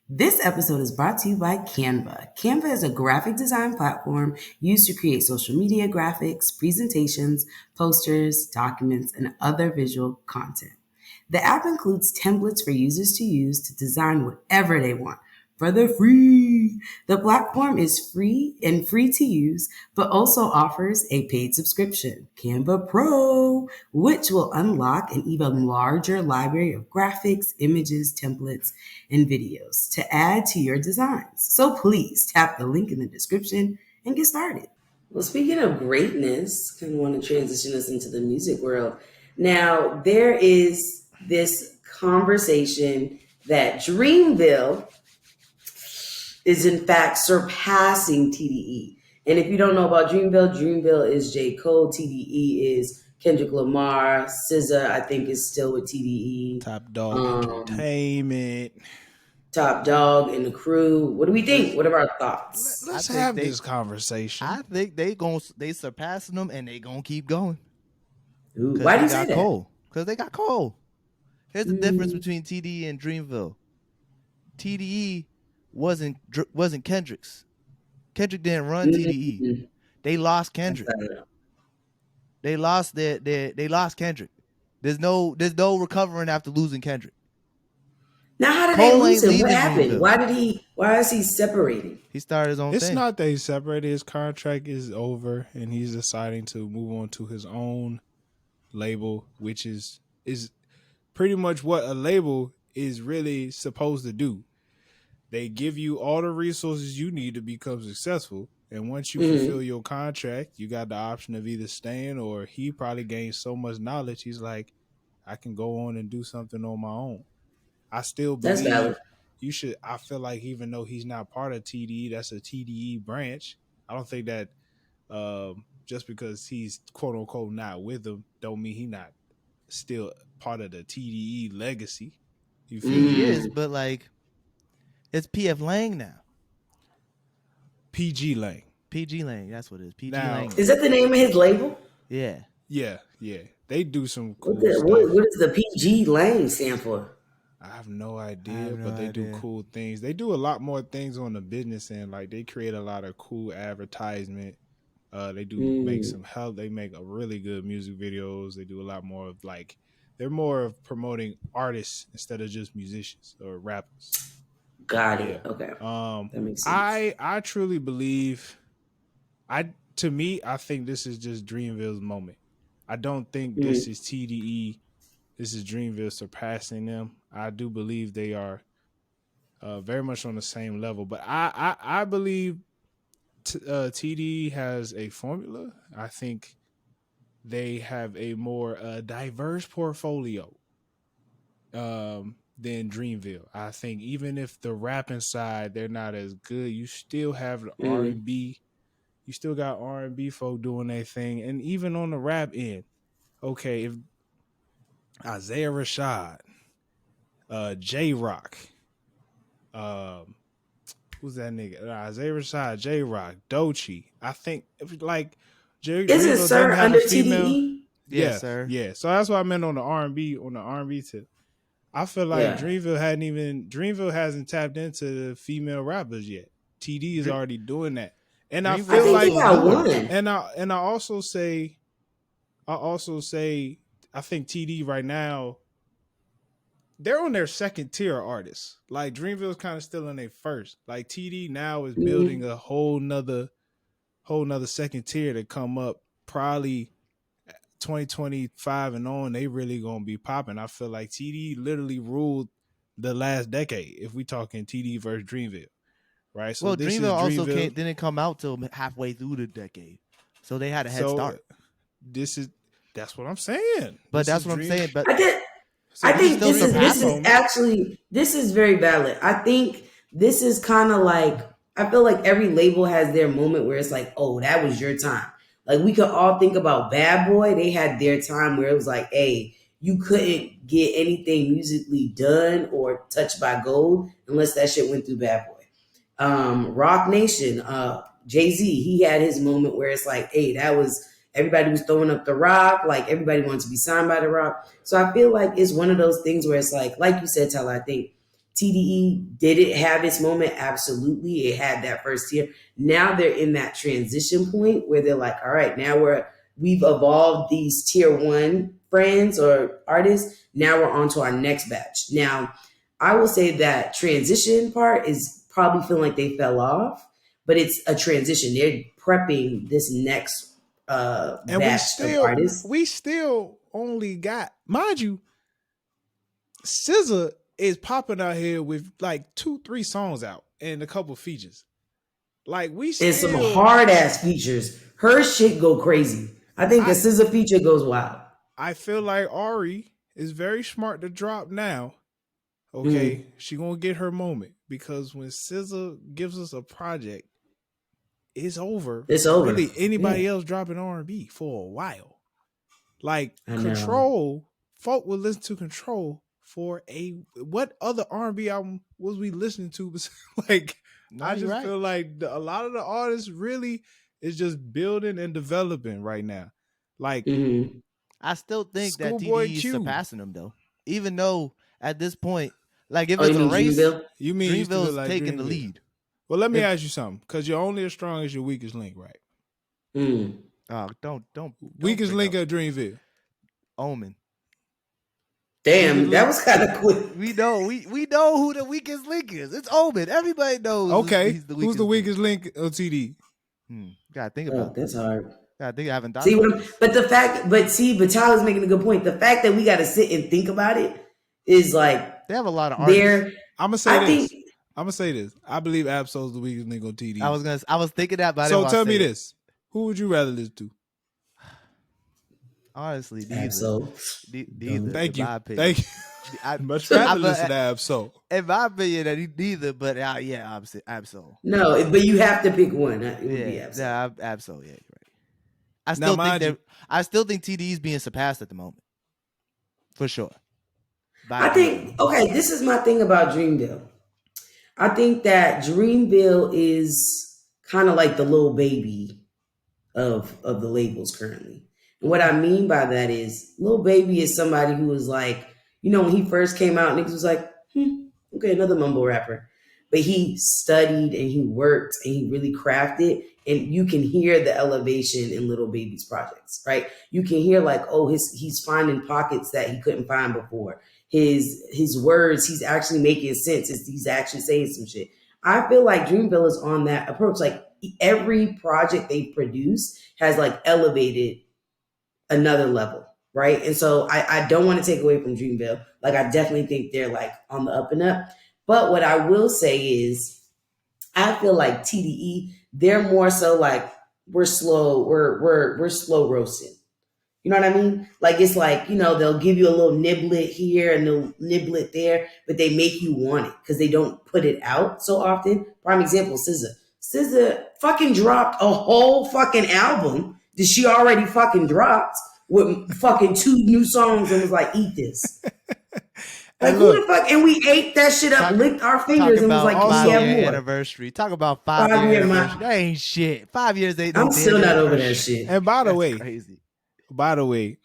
This episode is brought to you by Canva. Canva is a graphic design platform used to create social media graphics, presentations, posters, documents, and other visual content. The app includes templates for users to use to design whatever they want for the free. The platform is free to use, but also offers a paid subscription, Canva Pro, which will unlock an even larger library of graphics, images, templates, and videos to add to your designs. So please tap the link in the description and get started. Well, speaking of greatness, I kind of want to transition us into the music world. Now, there is this conversation that Dreamville is in fact surpassing TDE. And if you don't know about Dreamville is J. Cole, TDE is Kendrick Lamar, SZA I think is still with TDE. Top Dog Entertainment. Top Dog and the crew. What do we think? What are our thoughts? Let's have this conversation. I think they surpassing them and they gonna keep going. Ooh, why do you say that? Cole. Because they got Cole. Here's the difference between TDE and Dreamville. TDE wasn't Kendrick's. Kendrick didn't run TDE. They lost Kendrick. They lost they lost Kendrick. There's no recovering after losing Kendrick. Now how did they lose him? What happened? Why is he separating? He started his own thing. It's not that he's separated. His contract is over and he's deciding to move on to his own label, which is pretty much what a label is really supposed to do. They give you all the resources you need to become successful. And once you fulfill your contract, you got the option of either staying, or he probably gained so much knowledge. He's like, I can go on and do something on my own. I still believe you should. I feel like even though he's not part of TDE, that's a TDE branch. I don't think that just because he's quote unquote not with them, don't mean he's not still part of the TDE legacy. You feel he is, but like it's PF Lang now. PG Lang. PG Lang, that's what it is. PG Lang. Is that the name of his label? Yeah. They do some cool stuff. What does the PG Lang stand for? I have no idea, but they do cool things. They do a lot more things on the business end. Like they create a lot of cool advertisement. They do make some help. They make a really good music videos. They do a lot more of like, they're more of promoting artists instead of just musicians or rappers. Got it. Okay. That makes sense. I truly believe, I think this is just Dreamville's moment. I don't think this is TDE. This is Dreamville surpassing them. I do believe they are very much on the same level, but I believe TDE has a formula. I think they have a more diverse portfolio than Dreamville. I think even if the rapping side they're not as good, you still have the R&B. You still got R&B folk doing their thing, and even on the rap end, okay, if Isaiah Rashad, J-Rock, who's that nigga? Isaiah Rashad, J-Rock, Doechii. I think if like isn't Sir under TDE? Yeah, sir. Yeah, so that's what I meant on the R&B tip. I feel like Dreamville hasn't tapped into the female rappers yet. TD is already doing that, and I Dreamville feel like, he got one. and I also say, I think TD right now, they're on their second tier artists. Like Dreamville's kind of still in their first. Like TD now is building a whole nother second tier to come up. Probably 2025 and on, they really gonna be popping. I feel like TD literally ruled the last decade. If we talking TD versus Dreamville, right? So well, this Dreamville is also Dreamville. didn't come out till halfway through the decade, so they had a head start. That's what I'm saying. But that's what I'm saying. But I think this is very valid. I think this is kind of like, I feel like every label has their moment where it's like, oh, that was your time. Like we could all think about Bad Boy. They had their time where it was like, hey, you couldn't get anything musically done or touched by gold unless that shit went through Bad Boy. Rock Nation, Jay-Z, he had his moment where it's like, hey, that was, everybody was throwing up the rock, like everybody wanted to be signed by the rock. So I feel like it's one of those things where it's like you said, Tyler, I think TDE, did it have its moment? Absolutely. It had that first tier. Now they're in that transition point where they're like, all right, now we've evolved these tier one friends or artists. Now we're on to our next batch. Now, I will say that transition part is probably feeling like they fell off, but it's a transition. They're prepping this next batch of artists. We still only got, mind you, SZA is popping out here with like 2-3 songs out and a couple features. Like and some hard ass features. Her shit go crazy. I think a SZA feature goes wild. I feel like Ari is very smart to drop now. Okay, she gonna get her moment because when SZA gives us a project, it's over. It's over. Really, anybody else dropping R&B for a while. Like Control, folk will listen to Control for what other R&B album was we listening to? Like, I just feel like a lot of the artists really is just building and developing right now. Like, I still think that TDE is surpassing them though, even though at this point, like if it's a race, Dreamville's taking the lead. Well, let me ask you something, because you're only as strong as your weakest link, right? Oh, don't weakest link of Dreamville. Omen. Damn, that was kind of quick. We know who the weakest link is. It's Omen. Everybody knows. Okay, who's the weakest link of TD? Gotta think about that's hard. I think I haven't done. But Tyler's making a good point. The fact that we got to sit and think about it is like they have a lot of artists. I'm gonna say this. I believe Absol's the weakest link on TD. I was thinking that, but so tell me this: who would you rather listen to? Honestly, Absol. Thank you. I'd much rather listen to Absol. In my opinion, neither. But obviously Absol. No, but you have to pick one. It would be Absol. Absol. Yeah, you're right. I still think TD is being surpassed at the moment, for sure. I think this is my thing about Dreamville. I think that Dreamville is kind of like the little baby of the labels currently. And what I mean by that is Lil Baby is somebody who was like, when he first came out, niggas was like, okay, another mumble rapper. But he studied and he worked and he really crafted, and you can hear the elevation in Lil Baby's projects, right? You can hear like, he's finding pockets that he couldn't find before. His words, he's actually making sense. He's actually saying some shit. I feel like Dreamville is on that approach. Like every project they produce has like elevated another level, right? And so I don't want to take away from Dreamville. Like I definitely think they're like on the up and up. But what I will say is I feel like TDE, they're more so like we're slow roasting. You know what I mean? Like it's like, they'll give you a little niblet here and a little niblet there, but they make you want it because they don't put it out so often. Prime example, SZA. SZA fucking dropped a whole fucking album that she already fucking dropped with fucking 2 new songs and was like, eat this. Like, who the fuck? And we ate that shit up, licked our fingers, and was like, "5 year anniversary." Talk about 5 year anniversary. That ain't shit. 5 years ain't. I'm still not over that shit. And by the way,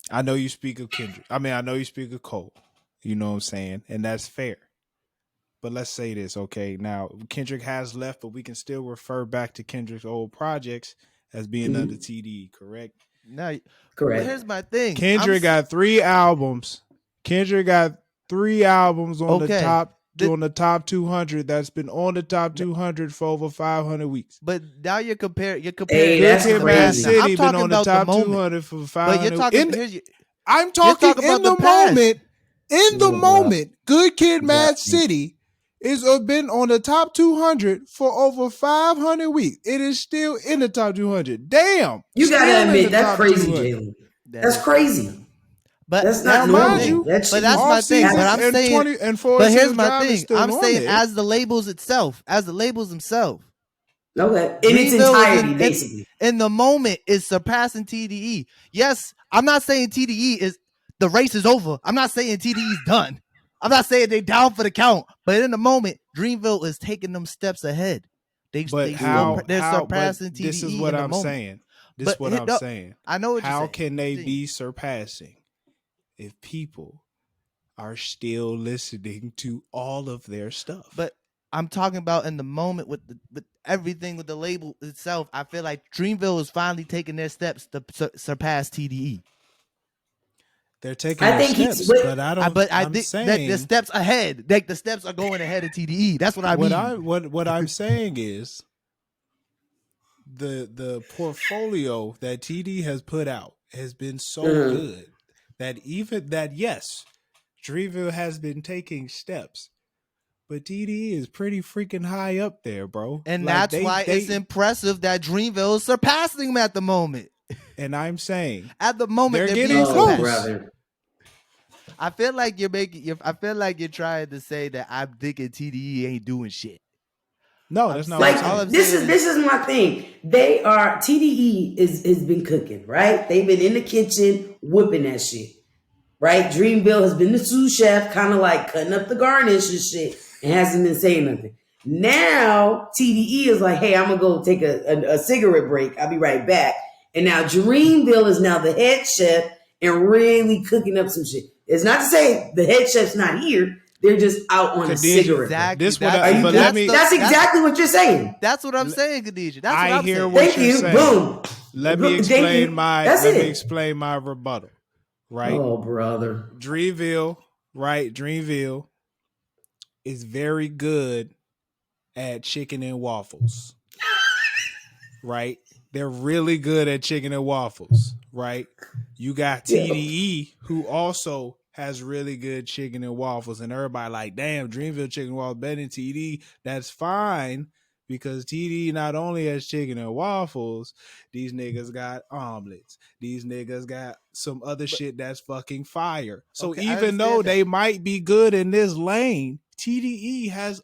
I know you speak of Kendrick. I mean, I know you speak of Cole. You know what I'm saying, and that's fair. but let's say this, okay? Now Kendrick has left, but we can still refer back to Kendrick's old projects as being under TDE, correct? No, correct. Here's my thing. Kendrick got 3 albums. Kendrick got 3 albums on the top 200 that's been on the top 200 for over 500 weeks. But now you're comparing. Hey, that's Good Kid, Mad City been on the top 200 for 500. I'm talking in the moment. In the moment, Good Kid, Mad City is been on the top 200 for over 500 weeks. It is still in the top 200. Damn, you gotta admit that's crazy, Jalen. That's crazy. But that's not normal. That's my thing. But I'm saying, but here's my thing. I'm saying as the labels themselves. Okay, in its entirety, basically. In the moment, is surpassing TDE. Yes, I'm not saying TDE is the race is over. I'm not saying TDE is done. I'm not saying they down for the count. But in the moment, Dreamville is taking them steps ahead. They're surpassing TDE. This is what I'm saying. This is what I'm saying. I know what you're saying. How can they be surpassing if people are still listening to all of their stuff? But I'm talking about in the moment with everything with the label itself. I feel like Dreamville is finally taking their steps to surpass TDE. They're taking steps, but I think that the steps ahead, like the steps are going ahead of TDE. That's what I mean. What I'm saying is the portfolio that TDE has put out has been so good that yes, Dreamville has been taking steps, but TDE is pretty freaking high up there, bro. And that's why it's impressive that Dreamville is surpassing them at the moment. And I'm saying at the moment they're getting close. I feel like you're trying to say that I'm thinking TDE ain't doing shit. No, that's not like this is my thing. They are TDE has been cooking, right? They've been in the kitchen whipping that shit. Right? Dreamville has been the sous chef, kind of like cutting up the garnish and shit, and hasn't been saying nothing. Now TDE is like, hey, I'm gonna go take a cigarette break. I'll be right back. And now Dreamville is now the head chef and really cooking up some shit. It's not to say the head chef's not here. They're just out on a cigarette. Exactly. That's exactly what you're saying. That's what I'm saying, Khadijah. That's what I'm saying. Thank you. Boom. Let me explain my rebuttal. Right. Oh, brother. Dreamville, right? Dreamville is very good at chicken and waffles. Right? They're really good at chicken and waffles, right? You got TDE, who also has really good chicken and waffles, and everybody like, damn, Dreamville chicken and waffles better than TDE. That's fine, because TDE not only has chicken and waffles, these niggas got omelets. These niggas got some other shit that's fucking fire. So even though they might be good in this lane, TDE has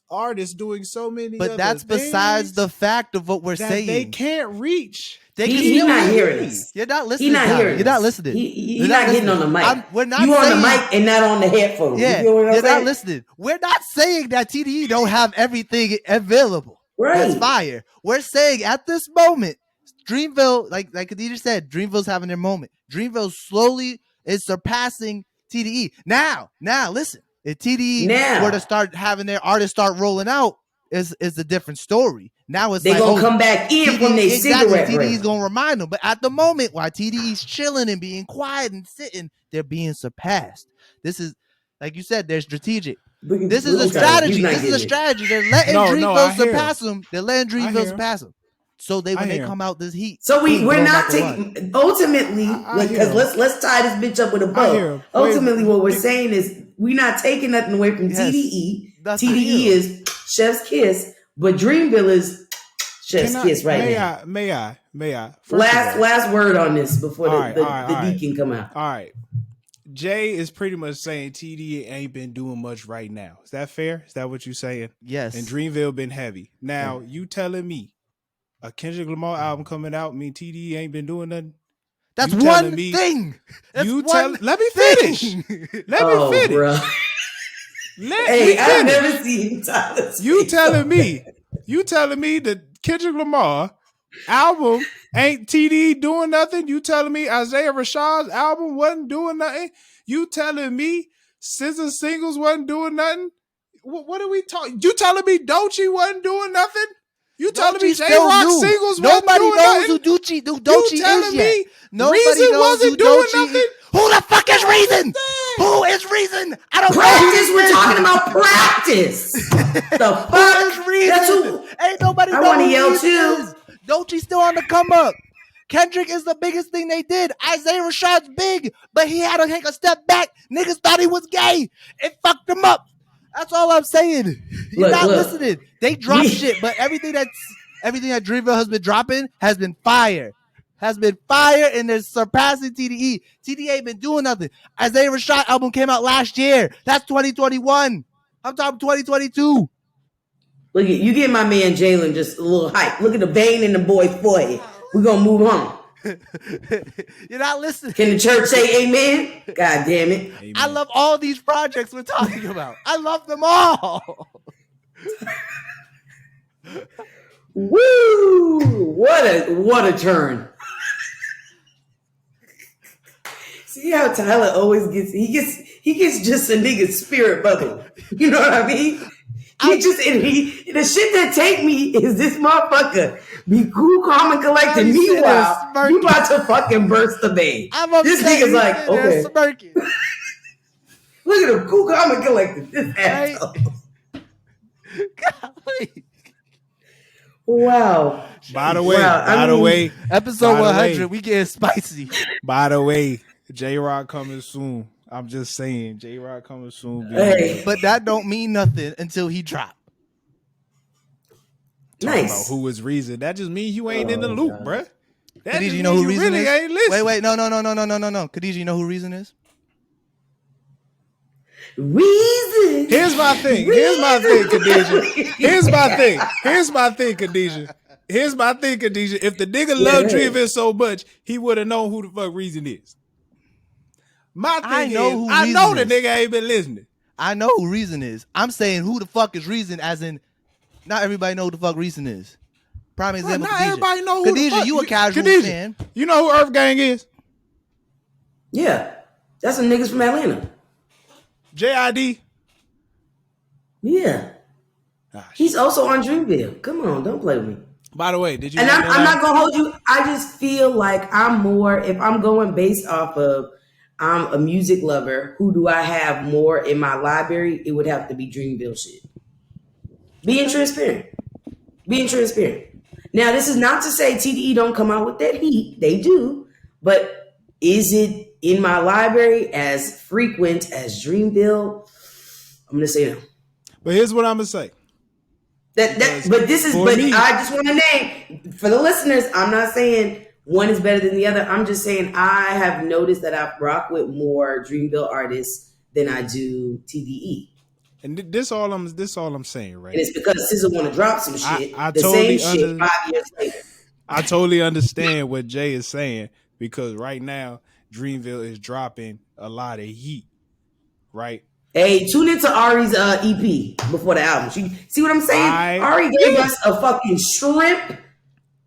artists doing so many but that's besides the fact of what we're saying. They can't reach. He's not hearing us. You're not listening. You're not listening. He's not getting on the mic. We're not you saying, on the mic and not on the headphones. Yeah, you're not listening. We're not saying that TDE don't have everything available. Right. That's fire. We're saying at this moment, Dreamville, like Khadijah said, Dreamville's having their moment. Dreamville slowly is surpassing TDE. Now, listen. If TDE were to start having their artists start rolling out, is a different story. Now it's they're gonna come back in TDE, from their cigarette. TDE's gonna remind them, but at the moment, while TDE's chilling and being quiet and sitting, they're being surpassed. This is, like you said, they're strategic. This is a strategy. They're letting Dreamville surpass them. They're letting Dreamville surpass them. So when they come out this heat. So we're not taking ultimately because let's tie this bitch up with a bow. Ultimately, what we're saying is we're not taking nothing away from TDE. TDE is Chef's Kiss, but Dreamville is Chef's Kiss right now. May I? Last word on this before the D can come out. All right. Jay is pretty much saying TDE ain't been doing much right now. Is that fair? Is that what you're saying? Yes. And Dreamville been heavy. Now, you telling me a Kendrick Lamar album coming out mean TDE ain't been doing nothing? That's one thing. Let me finish. Let me finish. Bro. I've never seen Tyler. You telling me that Kendrick Lamar album ain't TDE doing nothing? You telling me Isaiah Rashad's album wasn't doing nothing? You telling me SZA singles wasn't doing nothing. What are we talking? You telling me Doechii wasn't doing nothing? You telling me J-Rock singles wasn't doing nothing? Nobody knows who Doechii is yet. Nobody Reason knows wasn't who doing Doechii nothing. is. Who the fuck is Reason? Who is Reason? I don't practice. We're talking about practice. The fuck? Who is Reason? Ain't nobody knows. I want to yell too. Doechii's still on the come up. Kendrick is the biggest thing they did. Isaiah Rashad's big, but he had to take a step back. Niggas thought he was gay. It fucked him up. That's all I'm saying. You're not listening. They drop shit, but everything that Dreamville has been dropping has been fire. And they're surpassing TDE. TDE ain't been doing nothing. Isaiah Rashad album came out last year. That's 2021. I'm talking 2022. Look at you, get my man Jalen just a little hype. Look at the vein in the boy's forehead. We're gonna move on. You're not listening. Can the church say amen? God damn it. Amen. I love all these projects we're talking about. I love them all. Woo! What a turn. See how Tyler always gets he gets just a nigga's spirit bubble. You know what I mean? The shit that take me is this motherfucker be cool, calm, and collected. Meanwhile, you about to fucking burst the bay. This nigga's like, okay. Look at him, cool, calm, and collected. This asshole. Wow. By the way, episode 100, we getting spicy. By the way, J-Rock coming soon. I'm just saying, J-Rock coming soon. Hey. But that don't mean nothing until he drop. Nice. About who is Reason? That just means you ain't in the loop, bruh. Khadijah, you know who Reason really is? Ain't listening. Wait, no. Khadijah, you know who Reason is? Reason. Here's my thing, Khadijah. Here's my thing, Khadijah. If the nigga loved Dreamville so much, he would have known who the fuck Reason is. My thing I know the nigga ain't been listening. I know who Reason is. I'm saying who the fuck is Reason, as in not everybody know who the fuck Reason is. Prime example, not everybody know who the fuck. You a casual fan. You know who Earth Gang is? Yeah. That's some niggas from Atlanta. JID? Yeah. He's also on Dreamville. Come on, don't play with me. By the way, did you? And I'm not gonna hold you. I just feel like I'm more, if I'm going based off of I'm a music lover, who do I have more in my library? It would have to be Dreamville shit. Being transparent. Now, this is not to say TDE don't come out with that heat. They do. But is it in my library as frequent as Dreamville? I'm going to say no. But here's what I'm going to say. I just want to name, for the listeners, I'm not saying one is better than the other. I'm just saying I have noticed that I rock with more Dreamville artists than I do TDE. And this all I'm saying, right? And it's because SZA want to drop some shit. Shit 5 years later. I totally understand what Jay is saying, because right now Dreamville is dropping a lot of heat, right? Hey, tune into Ari's EP before the album. See what I'm saying? Ari gave us a fucking shrimp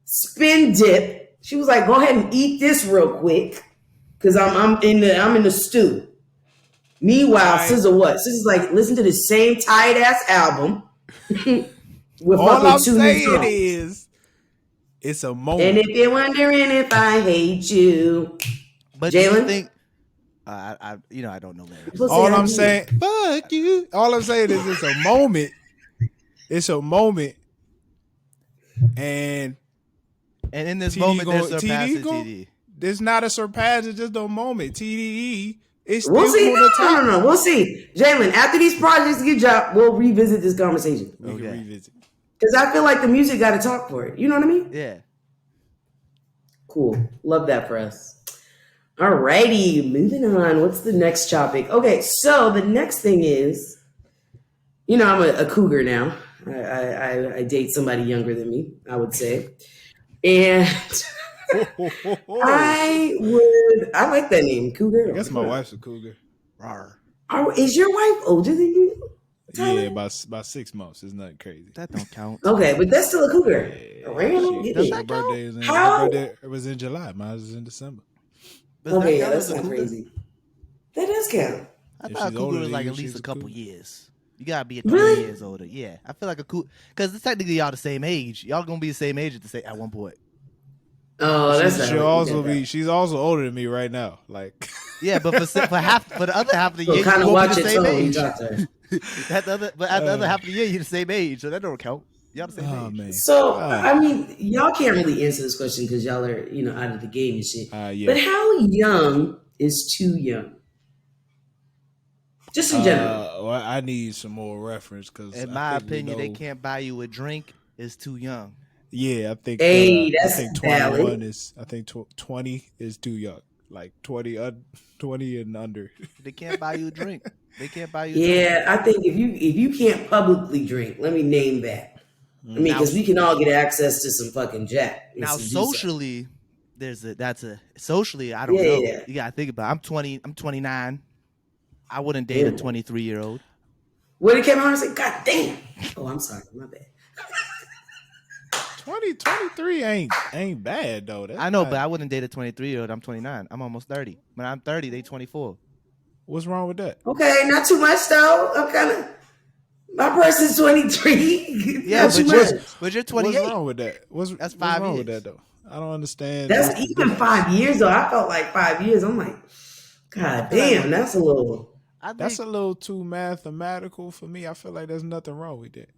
spin dip. She was like, "Go ahead and eat this real quick, because I'm in the stew." Meanwhile, SZA what? SZA's like, listen to the same tight ass album with all fucking I'm 2 new saying songs. is, it's a moment. And if you're wondering if I hate you, but Jalen, do you think? I don't know, man. All I'm saying, fuck you. All I'm saying is, it's a moment. It's a moment, and in this moment, they're surpassing TDE. There's not a surpass. It's just a moment. TDE. We'll see. No. We'll see. Jalen, after these projects get dropped, we'll revisit this conversation. We can revisit. Because I feel like the music got to talk for it. You know what I mean? Yeah. Cool. Love that for us. All righty. Moving on. What's the next topic? Okay. So the next thing is, I'm a cougar now. I date somebody younger than me, I would say. And I like that name, cougar. I guess my wife's a cougar. Rawr. Is your wife older than you, Tyler? Yeah, about 6 months. It's not crazy. That don't count. Okay, but that's still a cougar. Yeah, her birthday was in July. Mine was in December. Okay, that's not crazy. That does count. I thought a cougar was like at least a couple years. You gotta be 20 Really? years older. Yeah, I feel like a cougar because technically y'all the same age. Y'all gonna be the same age at one point. Oh, that's she'll also be. She's also older than me right now. Like, yeah, but for the other half of the year, kind you of won't watch be the it same too. age. At the other half of the year, you're the same age, so that don't count. Y'all the same age. Man. So I mean, y'all can't really answer this question because y'all are out of the game and shit. Yeah. But how young is too young? Just in general. Well, I need some more reference because, in my opinion, they can't buy you a drink. It's too young. Yeah, I think. That's I think 21 valid. is. I think 20 is too young. Like 20 and under. They can't buy you a drink. They can't buy you. Yeah, I think if you can't publicly drink, let me name that. I mean, because we can all get access to some fucking Jack. Now, socially, socially. I don't know. Yeah. You gotta think about it. I'm 20. I'm 29. I wouldn't date a 23-year-old. When it came out, I said, "God damn!" Oh, I'm sorry, my bad. 23 ain't bad though. I know, but I wouldn't date a 23-year-old. I'm 29. I'm almost 30. When I'm 30, they 24. What's wrong with that? Okay, not too much though. I'm kind of. My person's 23. Yeah, but you're 28. What's wrong with that? That's 5 wrong years. with that though? I don't understand. That's even 5 years though. I felt like 5 years. I'm like, God damn, that's a little. That's a little too mathematical for me. I feel like there's nothing wrong with that.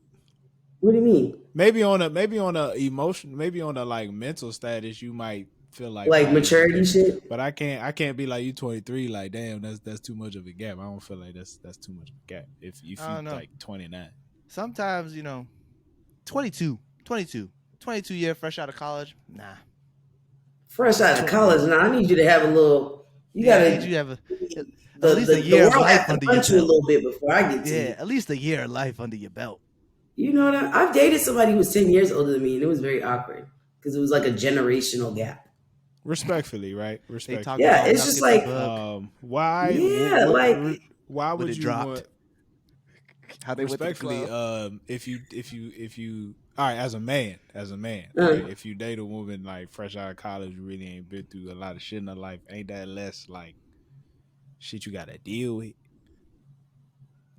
What do you mean? Maybe on a emotion, maybe on a like mental status, you might feel like maturity shit. But I can't be like you 23. Like damn, that's too much of a gap. I don't feel like that's too much of a gap. If you like 29. Sometimes 22 year fresh out of college. Nah. Fresh out of college. Now I need you to have a little. You have at least a year of life under your belt. You a little bit before I get to you. At least a year of life under your belt. You know what? I've dated somebody who was 10 years older than me, and it was very awkward because it was like a generational gap. Respectfully, right? Respectfully. Yeah, it's just like why? Yeah, why would you want? How they respectfully, if you all right, as a man, right, if you date a woman like fresh out of college, you really ain't been through a lot of shit in her life, ain't that less like shit you gotta deal with?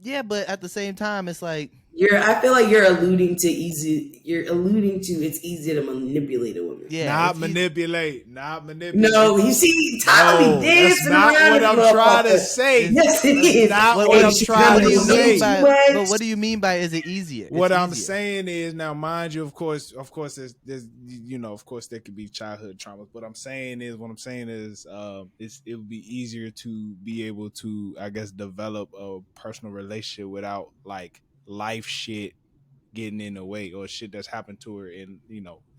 Yeah, but at the same time, it's like I feel like you're alluding to it's easy to manipulate a woman. Yeah, not manipulate. No, you see, Tyler be dancing around. That's not what I'm trying to say. Yes, it is. Not what I'm trying to say. But what do you mean by is it easier? What I'm saying is, now, mind you, of course, there's of course there could be childhood traumas. What I'm saying is, it would be easier to be able to, I guess, develop a personal relationship without like life shit getting in the way or shit that's happened to her in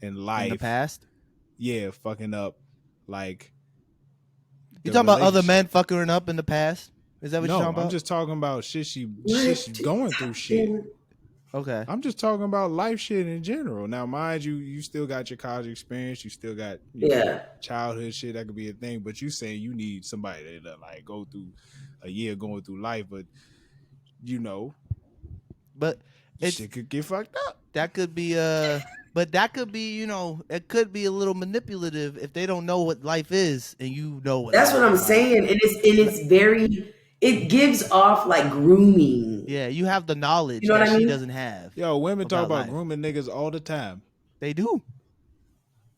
life in the past. Yeah, fucking up like. You talking about other men fucking her up in the past? Is that what you're talking about? I'm just talking about shit she's going through shit. Okay. I'm just talking about life shit in general. Now, mind you, you still got your college experience. You still got childhood shit. That could be a thing. But you saying you need somebody to like go through a year going through life. But, but shit could get fucked up. That could be but that could be, it could be a little manipulative if they don't know what life is and you know what. That's what I'm saying. It gives off like grooming. Yeah, you have the knowledge that she doesn't have. Yo, women talk about grooming niggas all the time. They do.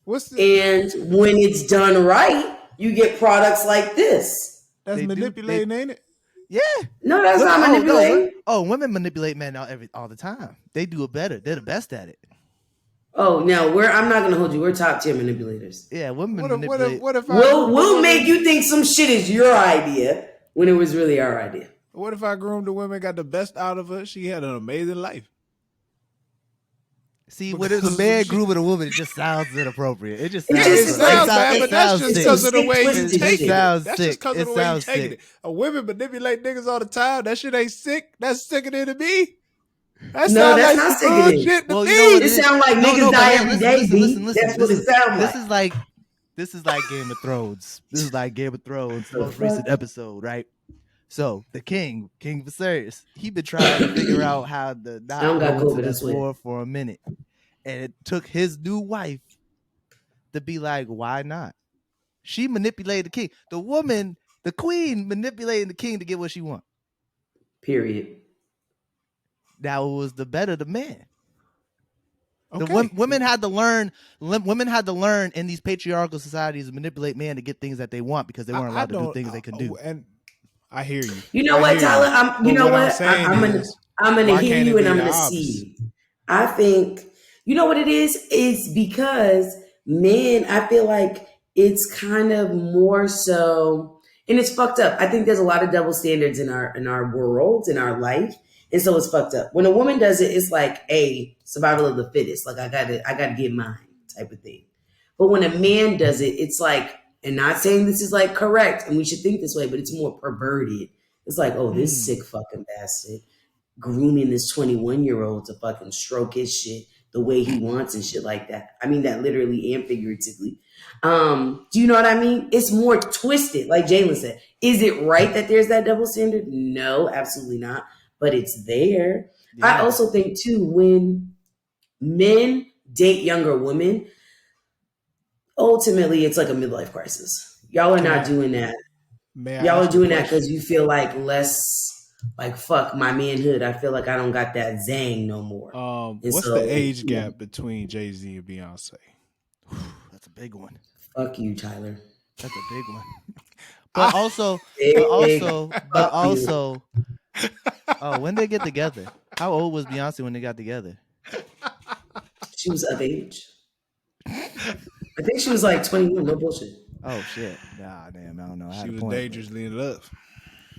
And when it's done right, you get products like this. That's manipulating, ain't it? Yeah. No, that's not manipulating. Women manipulate men all the time. They do it better. They're the best at it. Oh, now I'm not gonna hold you. We're top tier manipulators. Yeah, women manipulate. We'll make you think some shit is your idea when it was really our idea. What if I groomed a woman, got the best out of her? She had an amazing life. See, when it's a man grooming a woman, it just sounds inappropriate. It just sounds bad, but that's just because of the way you take it. That's just because of the way you take it. A women manipulate niggas all the time. That shit ain't sick. That's sickening to me. That's not sickening. Well, it sounds like niggas die every day. Listen. That's what it sounds like. This is like Game of Thrones. This is like Game of Thrones, the most recent episode, right? So the King Viserys, he been trying to figure out how to not go into this war for a minute. And it took his new wife to be like, why not? She manipulated the king. The queen manipulating the king to get what she wants. Period. Now it was the better the man. Okay. The women had to learn. Women had to learn in these patriarchal societies to manipulate men to get things that they want because they weren't allowed to do things they can do. And I hear you. You know what, Tyler? I'm gonna hear you and I'm gonna see you. I think you know what it is? It's because men, I feel like it's kind of more so, and it's fucked up. I think there's a lot of double standards in our world, in our life. And so it's fucked up. When a woman does it, it's like a survival of the fittest. Like I gotta get mine type of thing. But when a man does it, it's like, and not saying this is like correct and we should think this way, but it's more perverted. It's like, oh, this sick fucking bastard grooming this 21-year-old to fucking stroke his shit the way he wants and shit like that. I mean that literally and figuratively. Do you know what I mean? It's more twisted, like Jalen said. Is it right that there's that double standard? No, absolutely not. But it's there. Yeah. I also think too, when men date younger women, ultimately it's like a midlife crisis. Y'all are not doing that. Y'all are doing that because you feel like less like fuck my manhood. I feel like I don't got that zang no more. What's the age gap between Jay-Z and Beyonce? That's a big one. Fuck you, Tyler. That's a big one. But also, oh, when they get together? How old was Beyonce when they got together? She was of age. I think she was like 21. No bullshit. Oh shit! Nah, damn, I don't know. She was dangerously in love.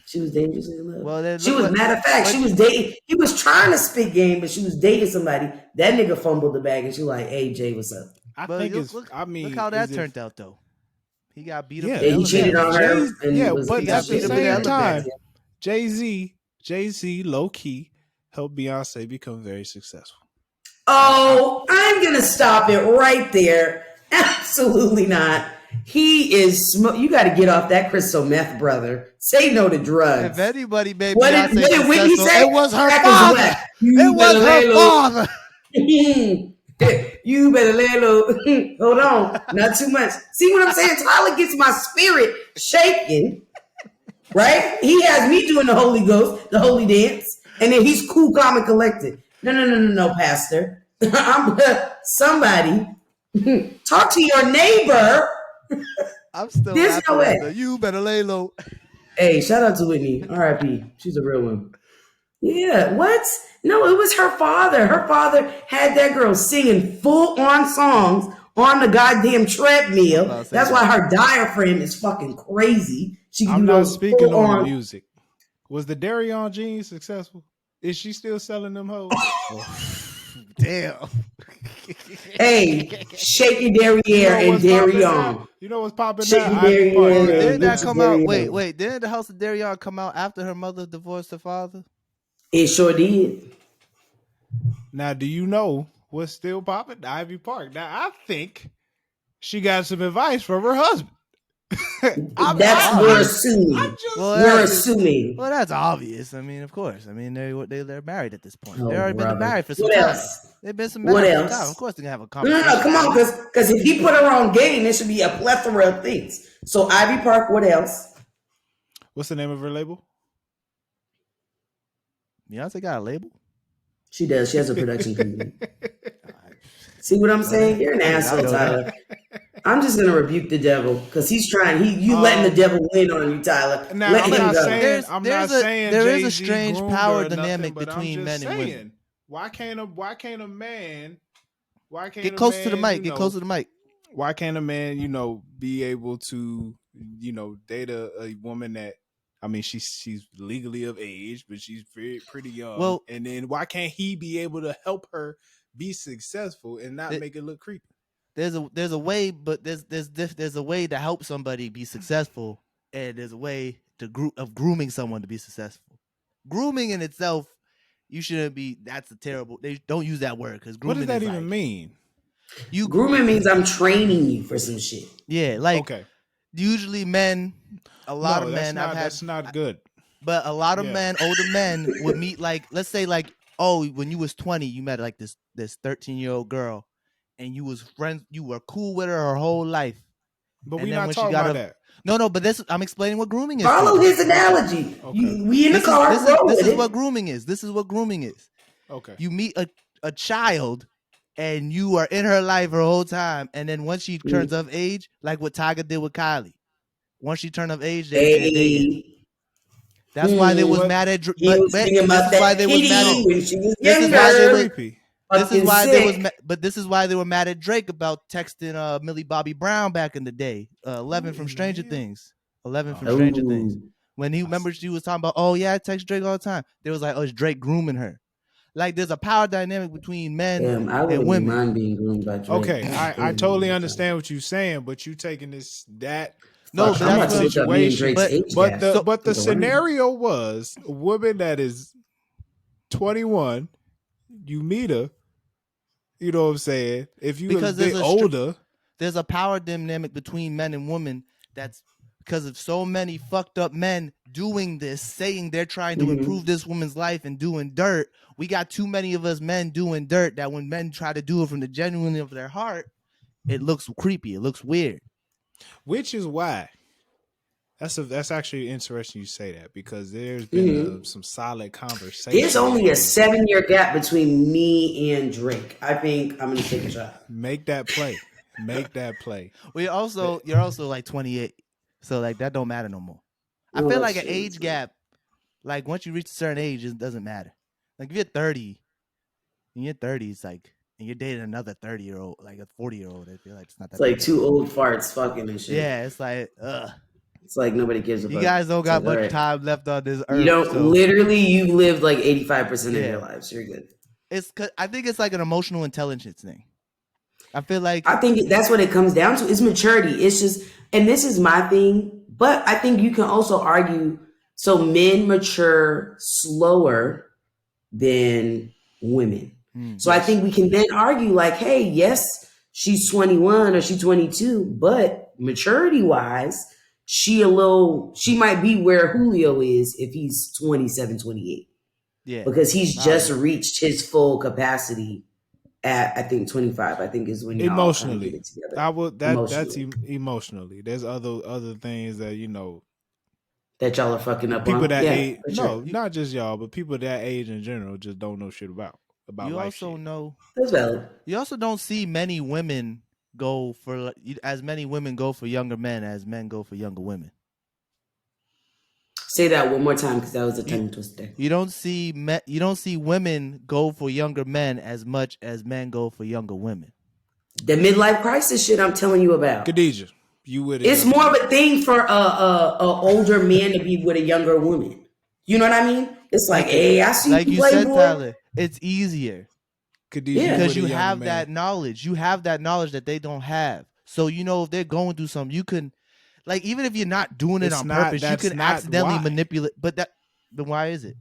She was dangerously in love. Well, she was. Matter of fact, she was dating. He was trying to spit game, but she was dating somebody. That nigga fumbled the bag, and she was like, "Hey, Jay, what's up?" Look how that turned out though. He got beat up. Yeah, he cheated on her. But at the same time, Jay-Z, low key, helped Beyonce become very successful. Oh, I'm gonna stop it right there. Absolutely not. He is. You got to get off that crystal meth, brother. Say no to drugs. If anybody made what Beyonce did Whitney say? It was her father. It was her father. You better lay low. Hold on, not too much. See what I'm saying? Tyler gets my spirit shaking. Right? He has me doing the Holy Ghost, the Holy Dance, and then he's cool, calm, and collected. No, Pastor. I'm somebody. Talk to your neighbor. I'm still. There's no way. You better lay low. Hey, shout out to Whitney. R.I.P. She's a real one. Yeah. What? No, it was her father. Her father had that girl singing full-on songs on the goddamn treadmill. That's why her diaphragm is fucking crazy. I'm not speaking on the music. Was the Darion jeans successful? Is she still selling them hoes? Damn. Hey, Shaky Derriere and Darion. You know what's popping now? Didn't that come out? Wait. Didn't the House of Darion come out after her mother divorced her father? It sure did. Now, do you know what's still popping? Ivy Park. Now, I think she got some advice from her husband. We're assuming. We're assuming. Well, that's obvious. I mean, of course. I mean, they're married at this point. Oh, they've already been married for some what time. Else? They've been some married for some time. Of course, they're gonna have a conversation. No, come on, because if he put her on game, there should be a plethora of things. So Ivy Park. What else? What's the name of her label? Beyonce got a label. She does. She has a production company. See what I'm saying? You're an asshole, Tyler. I'm just gonna rebuke the devil because he's trying. You letting the devil win on you, Tyler. Now, Let I'm him not go. saying there is Jay-Z a strange power dynamic between men and women. Why can't a man? Get close to the mic. Get close to the mic. Why can't a man, be able to, date a woman that? I mean, she's legally of age, but she's pretty young. Well, and then why can't he be able to help her be successful and not make it look creepy? There's a way, but there's a way to help somebody be successful, and there's a way of grooming someone to be successful. Grooming in itself, you shouldn't be. That's a terrible. They don't use that word because grooming. What does that even mean? Grooming means I'm training you for some shit. Yeah, okay. Usually men, that's not good. But a lot of men, older men, would meet let's say when you was 20, you met this 13-year-old girl, and you was friends, you were cool with her whole life. But we're not talking about that. No, but I'm explaining what grooming is. Follow his analogy. Okay. We in the car. This is what grooming is. This is what grooming is. Okay. You meet a child and you are in her life her whole time. And then once she turns of age, like what Tyga did with Kylie, once she turned of age, they're dating. That's why they was mad at Drake. But this is why they was mad at when she was This is younger. why they were. This is why they was. But this is why they were mad at Drake about texting Millie Bobby Brown back in the day. 11 from Stranger Things. 11 from Stranger Things. When he remember she was talking about, oh yeah, I text Drake all the time. They was like, oh, it's Drake grooming her. Like there's a power dynamic between men and women. Mind being groomed by Drake. Okay, I totally understand what you're saying, but you taking that. No, but that's the situation. But the scenario was a woman that is 21. You meet her. You know what I'm saying? If you a bit older, there's a power dynamic between men and women. That's because of so many fucked up men doing this, saying they're trying to improve this woman's life and doing dirt. We got too many of us men doing dirt that when men try to do it from the genuineness of their heart, it looks creepy. It looks weird. Which is why that's actually interesting you say that, because there's been some solid conversation. There's only a 7-year gap between me and Drake. I think I'm gonna take a shot. Make that play. You're also like 28, so like that don't matter no more. I feel like an age gap, like once you reach a certain age, it doesn't matter. Like if you're 30, in your 30s, like, and you're dating another 30-year-old, like a 40-year-old, I feel like it's not that. It's like two old farts fucking and shit. Yeah, it's like, ugh. It's like nobody gives a fuck. You guys don't got much time left on this earth. You don't. Literally, you've lived like 85% of your lives. You're good. I think it's like an emotional intelligence thing. I think that's what it comes down to. It's maturity. It's just, and this is my thing, but I think you can also argue, so men mature slower than women. So I think we can then argue like, hey, yes, she's 21 or she's 22, but maturity wise, she might be where Julio is if he's 27, 28. Yeah. Because he's just reached his full capacity at, I think, 25. I think is when you emotionally get together. That's emotionally. There's other things that that y'all are fucking up people on. That age. No, not just y'all, but people that age in general just don't know shit about you life. Also know that's valid. You also don't see many women go for as many women go for younger men as men go for younger women. Say that one more time, because that was a tongue twister. You don't see women go for younger men as much as men go for younger women. The midlife crisis shit I'm telling you about. Khadijah, you would. It's more of a thing for a older man to be with a younger woman. You know what I mean? It's like, hey, I see like you said, boy. Tyler. It's easier. Because you have that knowledge. You have that knowledge that they don't have. So if they're going through something, you can, like, even if you're not doing it on purpose, you can accidentally manipulate. But why is it?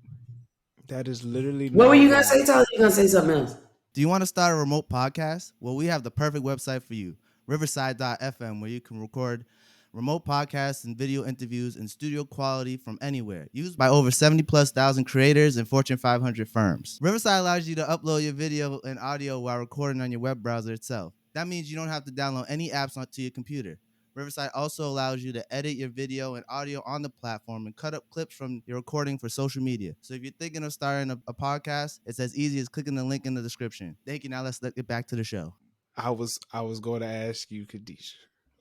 That is literally. What were you gonna say, Tyler? You gonna say something else? Do you want to start a remote podcast? Well, we have the perfect website for you, Riverside.fm, where you can record remote podcasts and video interviews in studio quality from anywhere, used by over 70,000+ creators and Fortune 500 firms. Riverside allows you to upload your video and audio while recording on your web browser itself. That means you don't have to download any apps onto your computer. Riverside also allows you to edit your video and audio on the platform and cut up clips from your recording for social media. So if you're thinking of starting a podcast, it's as easy as clicking the link in the description. Thank you. Now let's get back to the show. I was going to ask you, Khadijah.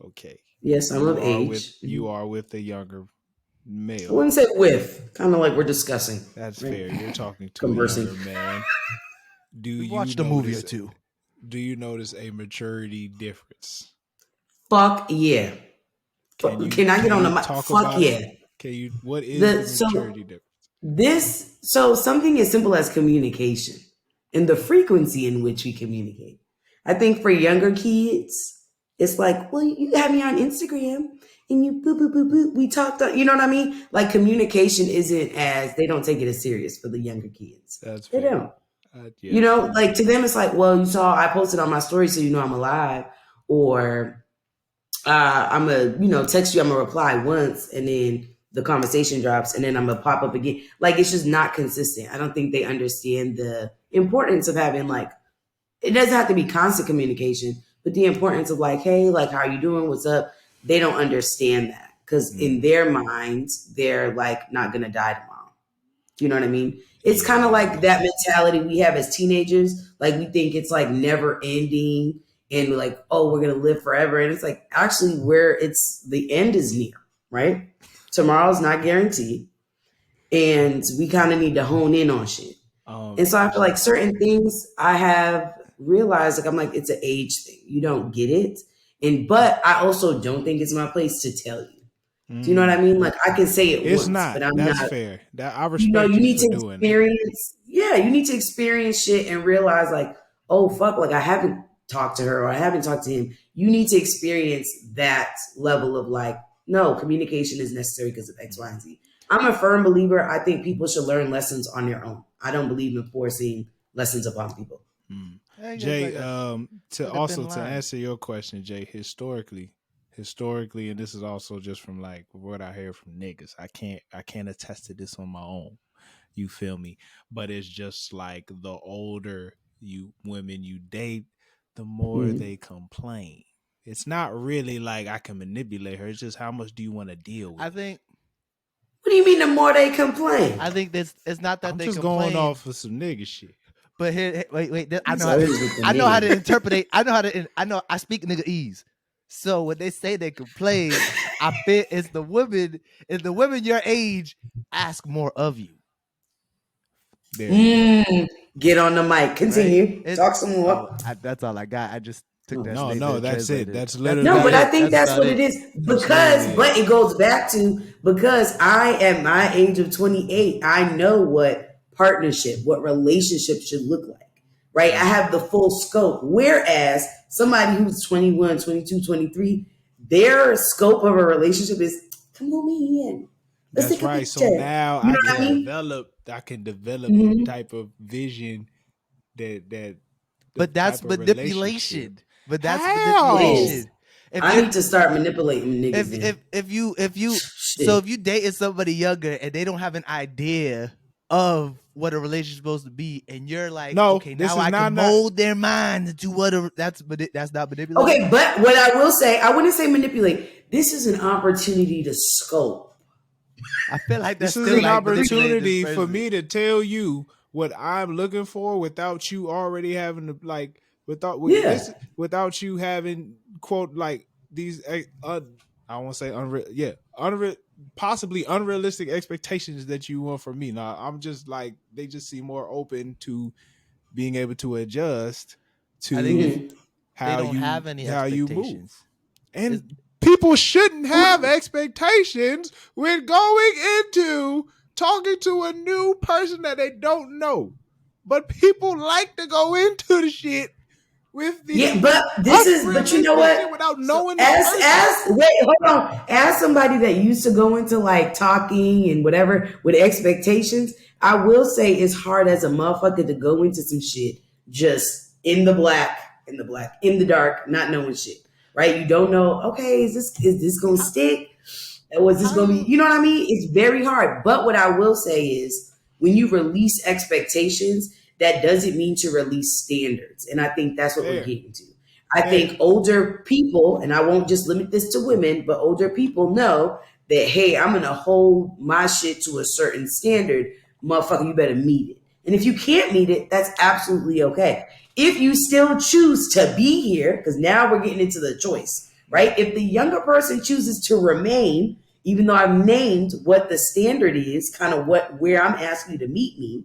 Okay. Yes, I'm of age. You are with a younger male. I wouldn't say with. Kind of like we're discussing. That's fair. You're talking to a younger man. Do you watch the movie or two? Do you notice a maturity difference? Fuck yeah. Can I get on the mic? Fuck yeah. Can you? What is the maturity difference? Something as simple as communication and the frequency in which we communicate. I think for younger kids, it's like, well, you have me on Instagram and you boop, boop, boop, boop. We talked, you know what I mean? Like communication they don't take it as serious for the younger kids. That's fair. They don't. Yeah. Like to them, it's like, well, you saw I posted on my story, so you know I'm alive. Or I'm going to, text you, I'm going to reply once and then the conversation drops and then I'm going to pop up again. Like, it's just not consistent. I don't think they understand the importance of having it doesn't have to be constant communication, but the importance of hey, how are you doing? What's up? They don't understand that. because in their minds, they're like not gonna die tomorrow. You know what I mean? It's kind of like that mentality we have as teenagers. Like we think it's like never ending and like, oh, we're gonna live forever. And it's like actually where it's the end is near, right? Tomorrow's not guaranteed. And we kind of need to hone in on shit. And so I feel like certain things I have realized, like I'm like, it's an age thing. You don't get it. But I also don't think it's my place to tell you. Do you know what I mean? Like I can say it once, but I'm That's not. fair. That I respect you need for to doing experience. Yeah, you need to experience shit and realize, like, oh fuck, like I haven't talked to her or I haven't talked to him. You need to experience that level of like, no, communication is necessary because of X, Y, and Z. I'm a firm believer. I think people should learn lessons on their own. I don't believe in forcing lessons upon people. Jay, to answer your question, Jay, historically, and this is also just from like what I hear from niggas. I can't attest to this on my own. You feel me? But it's just like the older women you date, the more they complain. It's not really like I can manipulate her. It's just how much do you want to deal with? I think. What do you mean the more they complain? I think it's not that I'm they just complain. going off of some nigga shit. But wait. I know how to interpret. I know I speak nigga-ese. So when they say they complain, I bet it's the women your age ask more of you. Get on the mic. Continue. Right? Talk some more. That's all I got. I just took that. No, that's it. That's literally no, but I think that's what it is. But it goes back to because I at my age of 28, I know what partnership, what relationship should look like. Right? I have the full scope. Whereas somebody who's 21, 22, 23, their scope of a relationship is come on me in. That's right. So now I can develop the type of vision that but that's manipulation. But that's manipulation. I need to start manipulating niggas. If you dating somebody younger and they don't have an idea of what a relationship is supposed to be, and you're like, okay, now I can mold their mind into that's not manipulation. Okay, but what I will say, I wouldn't say manipulate. This is an opportunity to scope. I feel like this is an opportunity for me to tell you what I'm looking for without you already having to like without you having quote like these I won't say possibly unrealistic expectations that you want from me. Now I'm just like they just seem more open to being able to adjust to how you move. And people shouldn't have expectations when going into talking to a new person that they don't know. But people like to go into the shit with the but you know what? Without knowing hold on. As somebody that used to go into like talking and whatever with expectations, I will say it's hard as a motherfucker to go into some shit just in the dark, not knowing shit. Right? You don't know, okay, is this gonna stick? Or is this gonna be, you know what I mean? It's very hard. But what I will say is when you release expectations, that doesn't mean to release standards. And I think that's what we're getting to. I think older people, and I won't just limit this to women, but older people know that, hey, I'm gonna hold my shit to a certain standard. Motherfucker, you better meet it. And if you can't meet it, that's absolutely okay. If you still choose to be here, because now we're getting into the choice, right? If the younger person chooses to remain, even though I've named what the standard is, kind of where I'm asking you to meet me,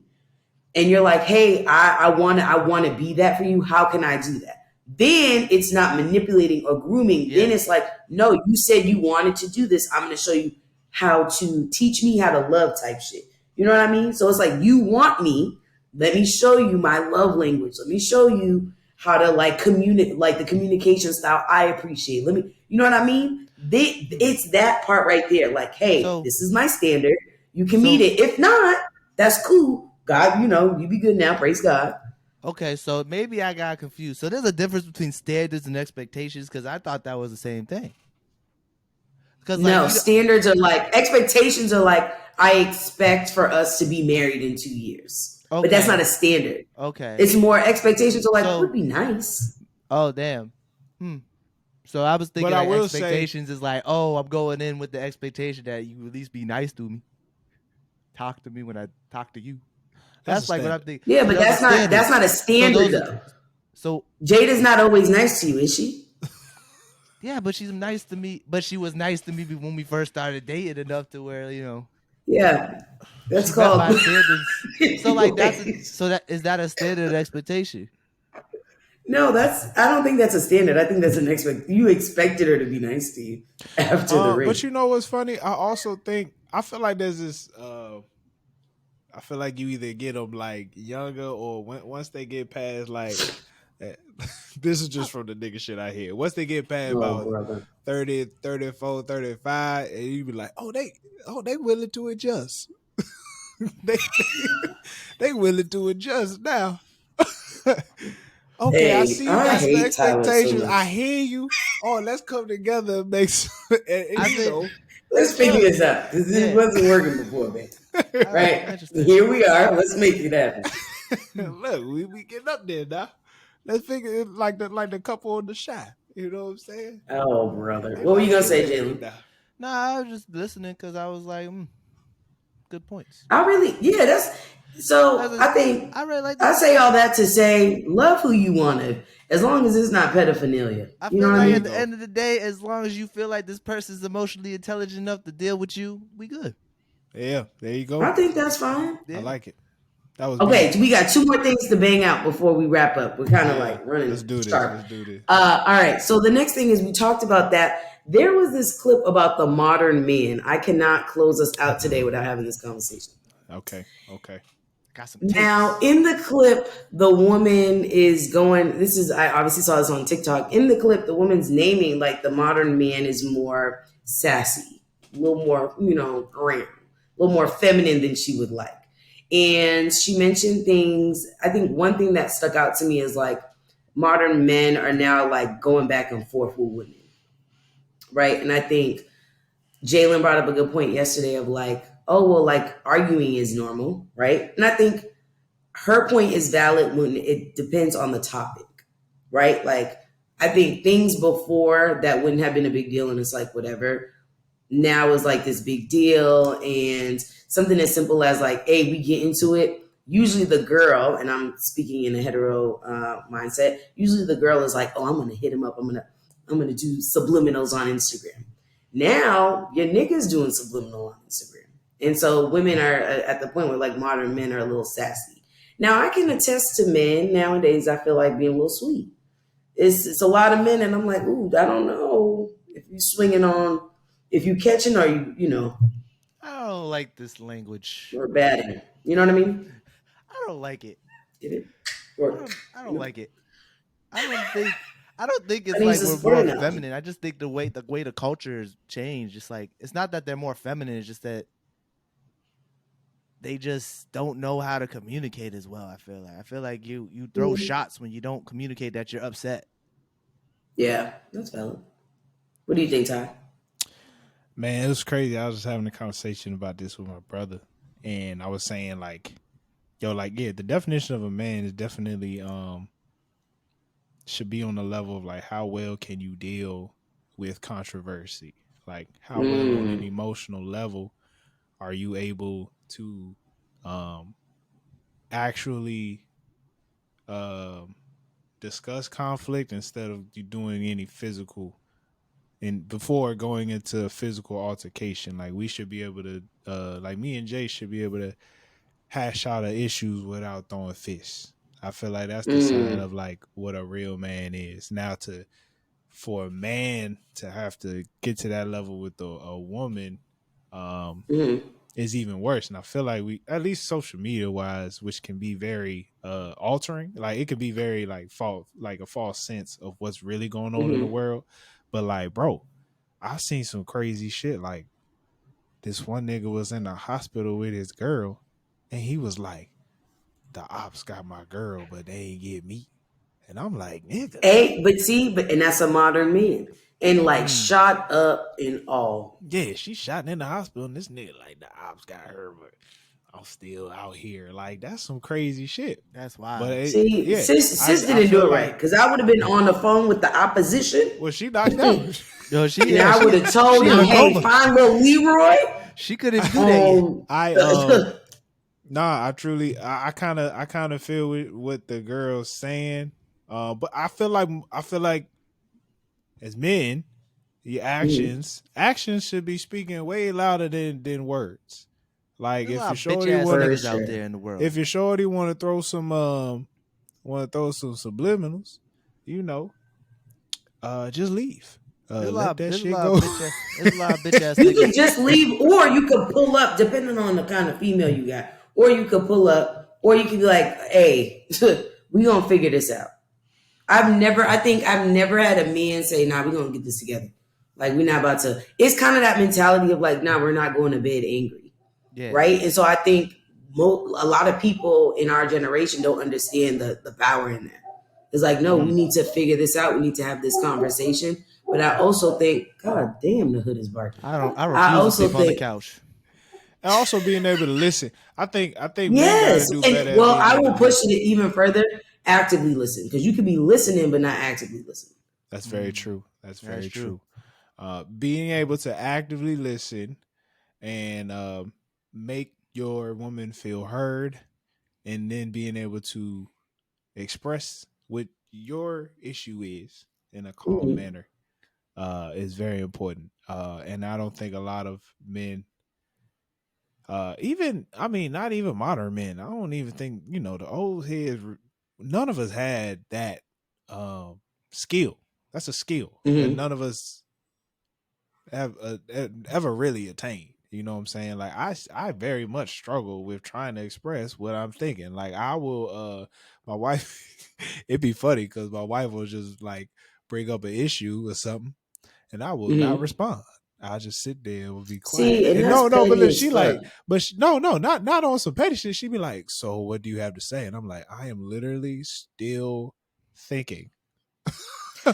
and you're like, hey, I want to be that for you. How can I do that? Then it's not manipulating or grooming. Yeah. Then it's like, no, you said you wanted to do this. I'm going to show you how to teach me how to love type shit. You know what I mean? So it's like, you want me. Let me show you my love language. Let me show you how to like communicate, like the communication style I appreciate. You know what I mean? It's that part right there. Like, hey, this is my standard. You can meet it. If not, that's cool. God, you be good now. Praise God. Okay, so maybe I got confused. So there's a difference between standards and expectations because I thought that was the same thing. No, standards are like, expectations are like, I expect for us to be married in 2 years. Okay. But that's not a standard. Okay. It's more expectations are like, it would be nice. Oh, damn. So I was thinking like expectations is like, oh, I'm going in with the expectation that you at least be nice to me. Talk to me when I talk to you. That's like what I'm thinking. Yeah, but that's not a standard though. So Jada's not always nice to you, is she? Yeah, but she's nice to me. But she was nice to me when we first started dating enough to where, Yeah, that's called my standards. So like is that a standard expectation? No, I don't think that's a standard. I think that's an you expected her to be nice to you after the ring. But you know what's funny? I feel like there's this. I feel like you either get them like younger or once they get past like. This is just from the nigga shit I hear. Once they get past about 30, 34, 35, and you be like, they willing to adjust. they willing to adjust now. Okay, I see you got some expectations. I hear you. Oh, let's come together and make let's figure this out. This wasn't working before, man. Right? Here we are. Let's make it happen. Look, we getting up there now. Let's figure it like the couple on The Shy. You know what I'm saying? Oh, brother. What were you gonna say, Jalen? Nah, I was just listening because I was like, good points. I think I really like that. I say all that to say, love who you want to, as long as it's not pedophilia. I feel like at the end of the day, as long as you feel like this person's emotionally intelligent enough to deal with you, we good. Yeah, there you go. I think that's fine. Yeah. I like it. That was okay. We got 2 more things to bang out before we wrap up. We're kind of like running. Let's do this. Sharp. Let's do this. All right. So the next thing is we talked about that. There was this clip about the modern man. I cannot close us out today without having this conversation. Okay. Got some now, in the clip, the woman is going, I obviously saw this on TikTok. In the clip, the woman's naming like the modern man is more sassy, a little more, around, a little more feminine than she would like. And she mentioned things. I think one thing that stuck out to me is like modern men are now like going back and forth with women. Right. And I think Jalen brought up a good point yesterday of like, oh, well, like arguing is normal. Right. And I think her point is valid when it depends on the topic. Right. Like I think things before that wouldn't have been a big deal. And it's like, whatever. Now is like this big deal. And something as simple as like, hey, we get into it. Usually the girl, and I'm speaking in a hetero mindset, usually the girl is like, oh, I'm going to hit him up. I'm going to do subliminals on Instagram. Now your nigga's doing subliminal on Instagram. And so women are at the point where like modern men are a little sassy. Now I can attest to men nowadays. I feel like being a little sweet. It's a lot of men. And I'm like, ooh, I don't know if you're swinging on, if you catching or you I don't like this language. Or batting. You know what I mean? I don't like it. I don't like it. I don't think it's like we're more feminine. I just think the way the culture has changed. It's like it's not that they're more feminine. It's just that they just don't know how to communicate as well. I feel like you throw shots when you don't communicate that you're upset. Yeah, that's valid. What do you think, Ty? Man, it was crazy. I was just having a conversation about this with my brother, and I was saying like, the definition of a man is definitely should be on the level of like how well can you deal with controversy, like how well on an emotional level are you able to actually discuss conflict instead of you doing any physical. And before going into a physical altercation, like we should be able to, like me and Jay should be able to hash out our issues without throwing fists. I feel like that's the sign of like what a real man is. Now for a man to have to get to that level with a woman is even worse. And I feel like we, at least social media wise, which can be very altering, like it could be very like a false sense of what's really going on in the world. But like, bro, I've seen some crazy shit. Like this one nigga was in the hospital with his girl and he was like, the ops got my girl, but they ain't get me. And I'm like, nigga. Hey, and that's a modern man. And like shot up and all. Yeah, she shot in the hospital and this nigga like the ops got her, but I'm still out here. Like, that's some crazy shit. That's wild. But sis didn't do it right, because I would have been on the phone with the opposition. Well, she knocked out. Yo, I would have told him, hey, find little Leroy. She couldn't do that. I kind of feel what the girl's saying. But I feel like as men, your actions should be speaking way louder than words. Like, if your shorty out there in the world, if your shorty want to throw some subliminals, just leave. Let that shit go. There's a lot of bitch ass You can just leave, or you could pull up, depending on the kind of female you got. Or you could pull up, or you could be like, hey, we gonna figure this out. I've never had a man say, nah, we're gonna get this together. Like, we're not about to. It's kind of that mentality of like, nah, we're not going to bed angry. Yeah. Right? And so I think a lot of people in our generation don't understand the power in that. It's like, no, we need to figure this out. We need to have this conversation. But I also think, God damn, the hood is barking. I refuse to sleep on the couch. And also being able to listen. I think yes. Do better. Well, I will push it even further. Actively listen, because you could be listening but not actively listening. That's very true. That's very true. Being able to actively listen and make your woman feel heard, and then being able to express what your issue is in a calm manner is very important. And I don't think a lot of men, not even modern men, I don't even think, the old heads, none of us had that skill. That's a skill that none of us have ever really attained. You know what I'm saying? Like, I very much struggle with trying to express what I'm thinking. Like, I will, my wife, it'd be funny because my wife will just like bring up an issue or something, and I will not respond. I'll just sit there and will be quiet. See, but then she like, not on some petty shit. She be like, so what do you have to say? And I'm like, I am literally still thinking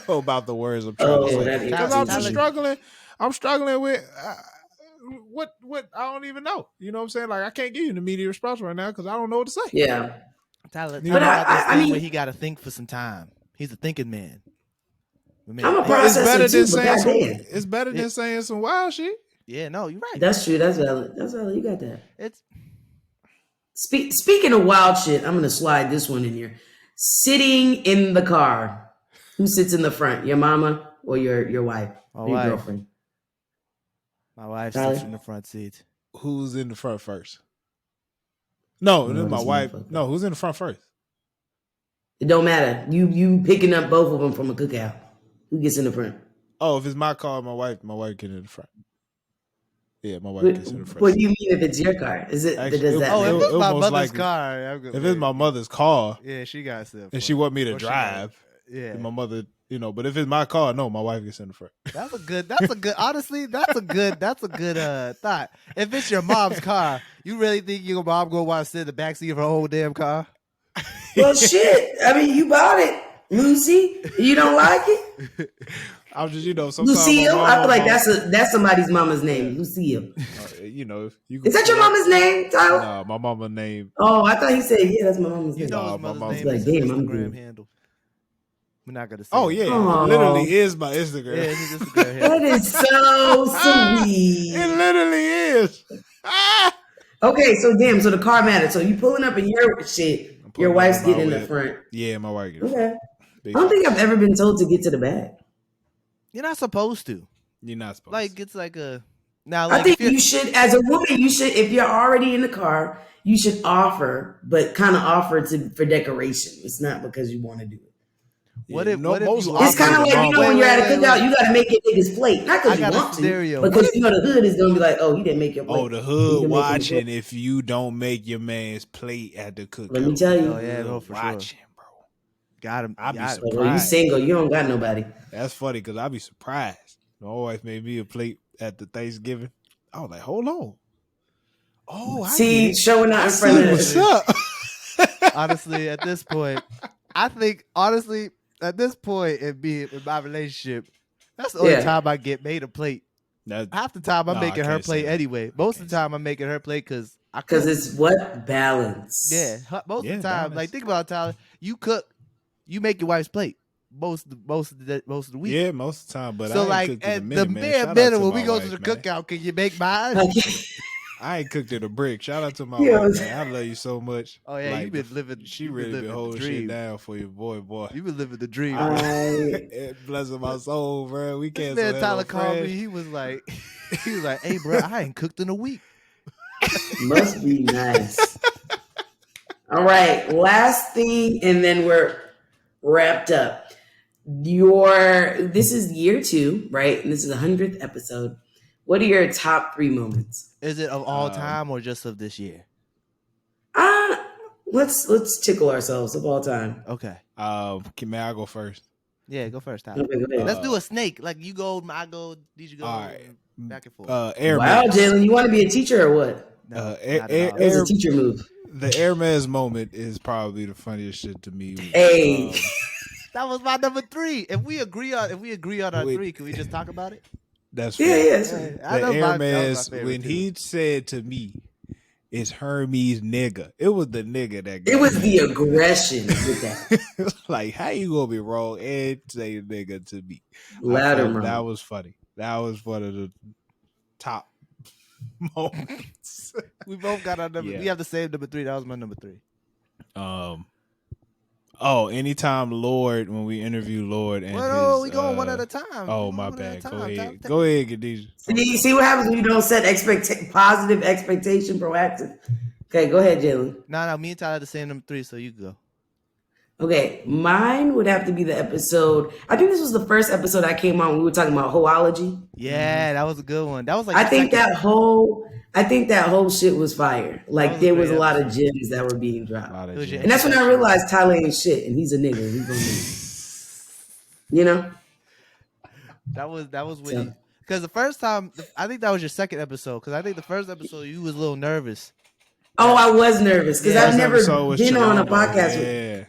about the words I'm trying to say. Because I'm struggling with what I don't even know. You know what I'm saying? Like, I can't give you an immediate response right now because I don't know what to say. Yeah. Tyler, I mean, where he got to think for some time. He's a thinking man. I'm a processor too, it's better than saying some wild shit. Yeah, no, you're right. That's true. That's valid. You got that. Speaking of wild shit, I'm gonna slide this one in here. Sitting in the car. Who sits in the front? Your mama or your wife? Or your girlfriend? My wife sits in the front seat. Who's in the front first? No, my wife. No, who's in the front first? It don't matter. You picking up both of them from a cookout. Who gets in the front? Oh, if it's my car, my wife get in the front. Yeah, my wife gets in the front. What do you mean if it's your car? Is it? Actually, does that? If it's my mother's car, if it's my mother's car, yeah, she got stuff. And she want me to drive. Yeah, my mother, but if it's my car, no, my wife gets in the front. That's a good. Honestly, that's a good thought. If it's your mom's car, you really think your mom gonna want to sit in the backseat of her whole damn car? Well, shit. I mean, you bought it, Lucy. You don't like it? I'm just, sometimes Lucille. I feel like that's somebody's mama's name, Lucille. Is that your mama's name, Tyler? No, my mama's name. Oh, I thought he said, yeah, that's my mama's name. My mom's name. Like, damn, I'm Instagram handle. We're not gonna say. Oh yeah, it literally is my Instagram. Yeah, it's Instagram handle. That is so sweet. It literally is. Okay, so the car matters. So you pulling up in your shit. Your wife's getting in the front. Yeah, my wife gets. Okay. I don't think I've ever been told to get to the back. You're not supposed to. You're not supposed. Like, it's like a. Now, I think you should, as a woman, if you're already in the car, you should offer, but kind of offer for decoration. It's not because you want to do it. What if it's kind of like, when you're at a cookout, you got to make your niggas plate. Not because you want to, because the hood is going to be like, oh, you didn't make your plate. Oh, the hood watching if you don't make your man's plate at the cookout. Let me tell you. Oh, yeah, no, for watching, sure. Got him. I'll be surprised. Well, you single, you don't got nobody. That's funny because I'll be surprised. My wife made me a plate at the Thanksgiving. I was like, hold on. Oh, see, showing out in front of what's up? Honestly, at this point, in my relationship, that's the only time I get made a plate. Half the time I'm making her plate anyway. Most of the time I'm making her plate because Because it's what? Balance. Yeah, most of the time. balance. Like, think about it, Tyler. You cook, you make your wife's plate most of the week. Yeah, most of the time. But so, I ain't like, cooked in a at minute, the man. bare Shout out minute to when my we go wife, to the man. cookout, can you make mine? I ain't cooked in a brick. Shout out to my Yeah. wife, man. I love you so much. Oh yeah, Like, you've been living. She really been holding shit down for your boy. You've been living the dream. Bless my soul, bro. We This can't. man Tyler called me. He was like, "Hey, bro, I ain't cooked in a week." Must be nice. All right, last thing, and then we're wrapped up. This is year 2, right? And this is the 100th episode. What are your top 3 moments? Is it of all time or just of this year? Let's tickle ourselves of all time. Okay. May I go first? Yeah, go first, Tyler. Okay, go ahead. Let's do a snake. Like, you go, I go, you go. All right. Back and forth. Wow, Jalen, you want to be a teacher or what? No, it was a teacher move. The Hermes moment is probably the funniest shit to me. Hey, that was my number 3. If we agree on our 3, can we just talk about it? That's yes. The Hermes, when he said to me, "It's Hermes nigga," it was the nigga that got it was the aggression with that. Like, how you gonna be wrong and say nigga to me? Louder, that was funny. That was one of the top moments. We both got our number. Yeah. We have the same number 3. That was my number 3. Anytime Lord, when we interview Lord and we going one at a time. Oh, my bad. Go ahead. Go ahead, Khadijah. See what happens when you don't set positive expectation, proactive. Okay, go ahead, Jalen. No, me and Tyler had the same number 3, so you go. Okay, mine would have to be the episode. I think this was the first episode I came on. We were talking about hoology. Yeah, that was a good one. That was like I think that whole shit was fire. Like, there was a lot of gems that were being dropped, and that's when I realized Tyler ain't shit, and he's a nigga. He's gonna be, you know. That was when because the first time I think that was your second episode. Because I think the first episode you was a little nervous. Oh, I was nervous because I've never been on a podcast.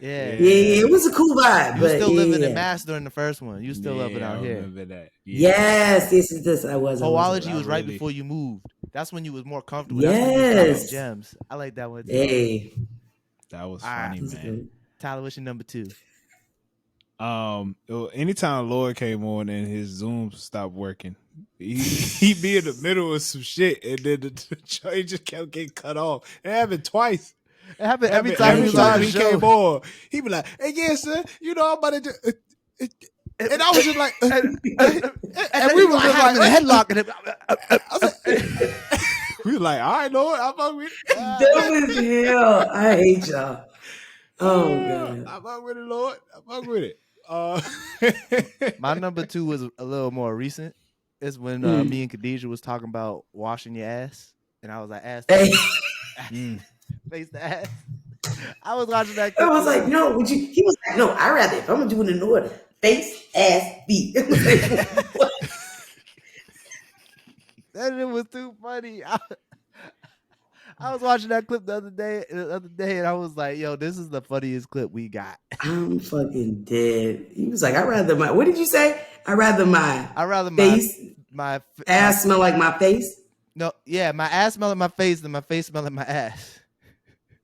Yeah, it was a cool vibe. You but still living in Mass during the first one. You still living out here. Remember that. Yeah. Yes, I was. Hoology was right before you moved. That's when you was more comfortable. Yes, that's gems. I like that one too. Hey, that was funny, man. Tyler, what's your number 2? Anytime Lord came on and his Zoom stopped working, he'd be in the middle of some shit, and then he just kept getting cut off. It happened twice. It happened every time he came on. He'd be like, "Hey, yeah, sir, I'm about to do." And I was just like, and we were just like a headlock, and we were like, "All right, Lord, I'm fucking with it." Dumb as hell. I hate y'all. Oh god, I'm fucking with it, Lord. I'm fucking with it. My number 2 was a little more recent. It's when me and Khadijah was talking about washing your ass, and I was like, ass, face to ass. I was watching that. I was like, no, would you? He was like, no, I rather if I'm gonna do it in order, face, ass, feet. That shit was too funny. I was watching that clip the other day, and I was like, "Yo, this is the funniest clip we got." I'm fucking dead. He was like, "I rather my." What did you say? I rather my face, my ass smell like my face. No, yeah, my ass smell like my face, and my face smell like my ass.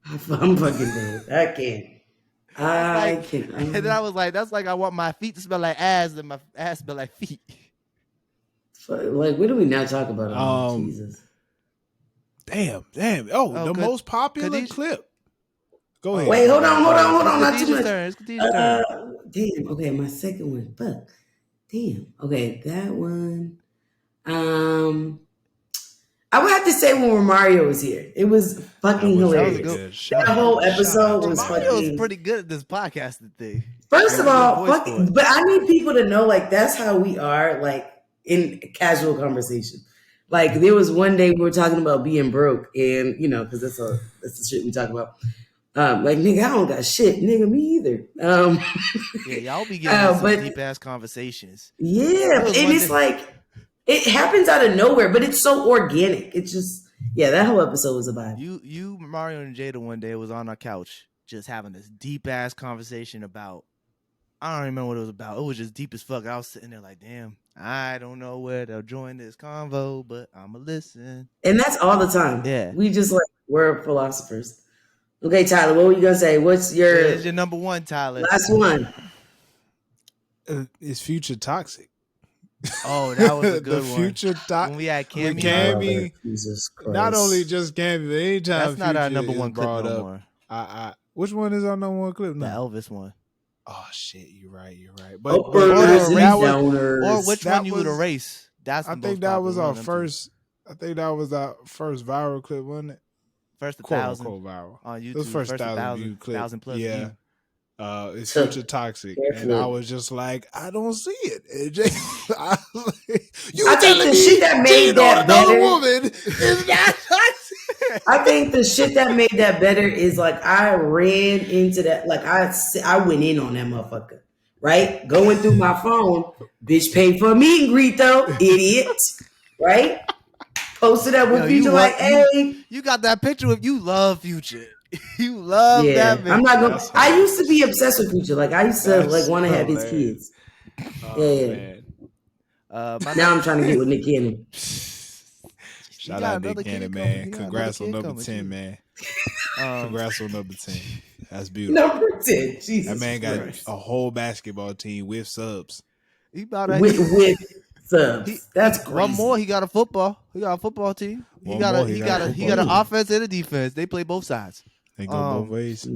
I'm fucking dead. I can't. I can't. And then I was like, "That's like I want my feet to smell like ass, and my ass smell like feet." Like, what do we now talk about? Jesus. Damn. Oh, the most popular clip. Go ahead. Wait, hold on. Not too much. Turn. Damn. Okay, my second one. Fuck. Damn. Okay, that one. I would have to say when Mario was here. It was fucking hilarious. That whole episode was fucking. Mario's pretty good at this podcasting thing. First of all, but I need people to know, like, that's how we are, like, in casual conversation. Like, there was one day we were talking about being broke, and because that's the shit we talk about. Like, nigga, I don't got shit, nigga, me either. Yeah, y'all be getting some deep ass conversations. Yeah, and it's like it happens out of nowhere, but it's so organic. It's just that whole episode was a vibe. You, Mario, and Jada one day was on our couch just having this deep ass conversation about. I don't remember what it was about. It was just deep as fuck. I was sitting there like, damn, I don't know where to join this convo, but I'ma listen. And that's all the time. Yeah. We just like We're philosophers. Okay, Tyler, what were you gonna say? What's your number one, Tyler? Last one. It's Future Toxic. Oh, that was a good the one. Future Toxic. When we had Cammy. Cammy, Jesus Christ. not only just Cammy, but anytime that's not Future our number one clip brought no up, more. Which one is our number one clip now? The Elvis one. Oh shit, you're right. But or which one you would erase? That's I think that was our first. I think that was our first viral clip, wasn't it? First quote 1,000 viral on YouTube. It was first 1,000 view clip. 1,000 plus yeah. view. It's Future Toxic, and I was just like, I don't see it. I think the shit that made that better, woman is not toxic. I think the shit that made that better is like I ran into that, like I went in on that motherfucker, right? Going through my phone, bitch paid for a meet and greet though, idiot, right? Posted up with Future like, hey, you got that picture with you love Future. You love that bitch. I'm not gonna. I used to be obsessed with Future. Like I used to like want to have his kids. Man. Now I'm trying to get with Nick Cannon. Shout out Nick Cannon, man. Congrats on number 10, man. Congrats on number 10. That's beautiful. Number 10. Jesus. That man got a whole basketball team with subs. He about with subs. That's crazy. One more. He got a football. He got a football team. He got an offense and a defense. They play both sides. They go both ways.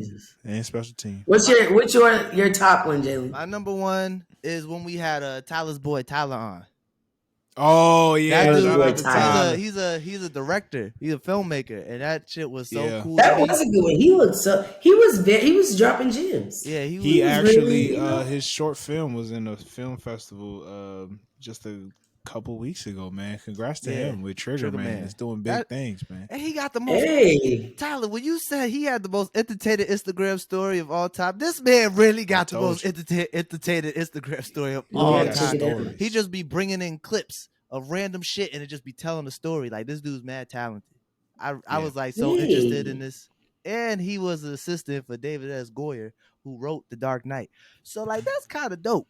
And special team. What's your top one, Jalen? My number one is when we had Tyler's boy Tyler on. Oh yeah, that dude, he's a director. He's a filmmaker, and that shit was so cool. That was a good one. He was dropping gems. Yeah, he actually his short film was in a film festival just a couple weeks ago, man. Congrats to him with Trigger Man. It's doing big things, man. And he got the most Tyler, when you said he had the most entertaining Instagram story of all time, this man really got the most entertaining Instagram story of all time. He just be bringing in clips of random shit and it just be telling the story. Like, this dude's mad talented. I was like so interested in this. And he was an assistant for David S. Goyer, who wrote The Dark Knight. So like that's kind of dope.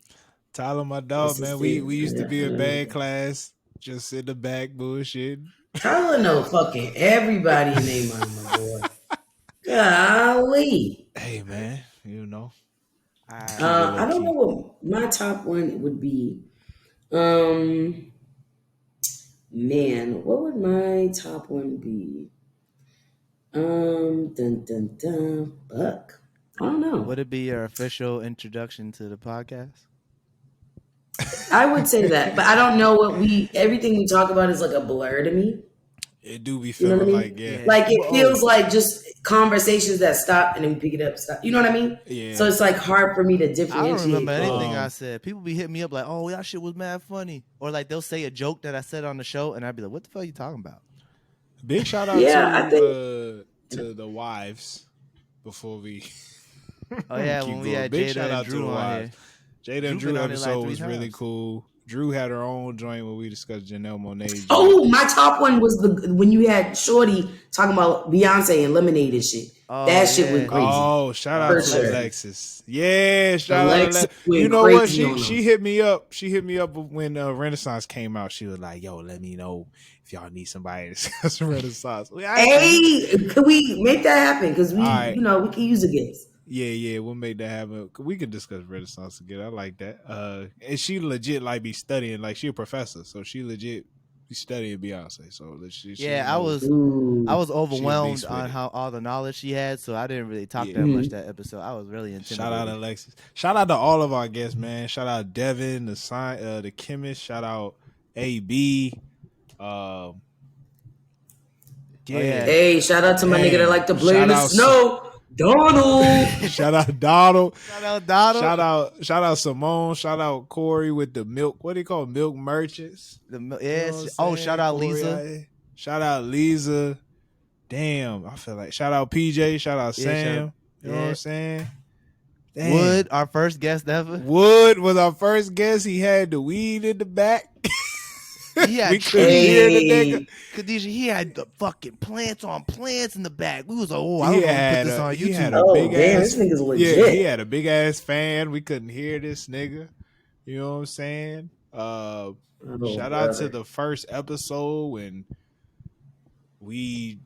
Tyler, my dog, man. We used to be a bad class, just in the back bullshit. Tyler know fucking everybody in their mama, boy. Golly. Hey, man, you know. I don't know what my top one would be. Man, what would my top one be? Buck. I don't know. Would it be your official introduction to the podcast? I would say that, but I don't know what everything we talk about is like a blur to me. It do be feeling like it feels like just conversations that stop and then we pick it up, stop. You know what I mean? Yeah. So it's like hard for me to differentiate. I don't remember anything I said. People be hitting me up like, "Oh, that shit was mad funny," or like they'll say a joke that I said on the show, and I'd be like, "What the fuck are you talking about?" Big shout out to the wives before we. Oh yeah, when we had Jada and Drew on here. Jada and Drew episode was really cool. Drew had her own joint where we discussed Janelle Monáe's. Oh, my top one was when you had Shorty talking about Beyonce and Lemonade and shit. That shit was crazy. Oh, shout out to Alexis. Yeah, shout out to Alexis. You know what? She hit me up. She hit me up when Renaissance came out. She was like, "Yo, let me know if y'all need somebody to discuss Renaissance." Hey, can we make that happen? Because we can use a guest. Yeah, we'll make that happen. We can discuss Renaissance again. I like that. And she legit be studying, like she a professor, so she legit be studying Beyonce. So I was overwhelmed on how all the knowledge she had, so I didn't really talk that much that episode. I was really intimidated. Shout out Alexis. Shout out to all of our guests, man. Shout out Devin, the chemist. Shout out AB. Hey, shout out to my nigga that like to play in the snow. Donald. Shout out Donald. Shout out Simone. Shout out Corey with the milk. What do you call it? Milk merchants? Shout out Lisa. Shout out Lisa. Damn, I feel like shout out PJ. Shout out Sam. You know what I'm saying? Damn. Wood, our first guest ever. Wood was our first guest. He had the weed in the back. We couldn't hear the nigga. Khadijah, he had the fucking plants in the back. We was like, I don't want to put this on YouTube. He had a big ass. This nigga's legit. Yeah, he had a big ass fan. We couldn't hear this nigga. You know what I'm saying? Shout out to the first episode when we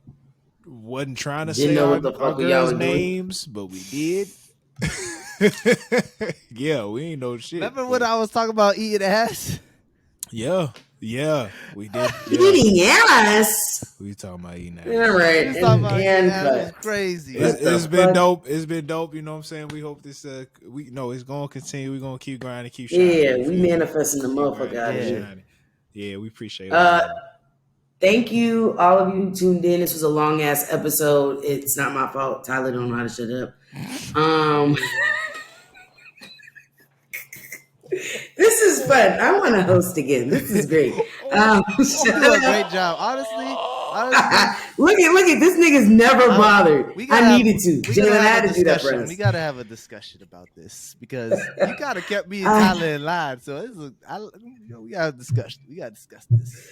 wasn't trying to Didn't say know our, what the fuck our we y'all girls' was doing. names, but we did. Yeah, we ain't know shit. Remember when I was talking about eating ass? Yeah, we did. Yeah. Eating ass. We talking about eating ass. Yeah, right. We talking about eating ass cut. was crazy. It's been dope. It's been dope. You know what I'm saying? We hope this. It's gonna continue. We're gonna keep grinding, keep shining. Yeah, we manifesting the motherfucker out of here. Yeah, we appreciate it. Thank you, all of you who tuned in. This was a long ass episode. It's not my fault. Tyler don't know how to shut up. This is fun. I want to host again. This is great. You do a great job. Honestly. Look at this nigga's never bothered. I needed to. Jalen had to do that for us. We gotta have a discussion about this because you gotta kept me and Tyler in line. So we gotta discuss. We gotta discuss this.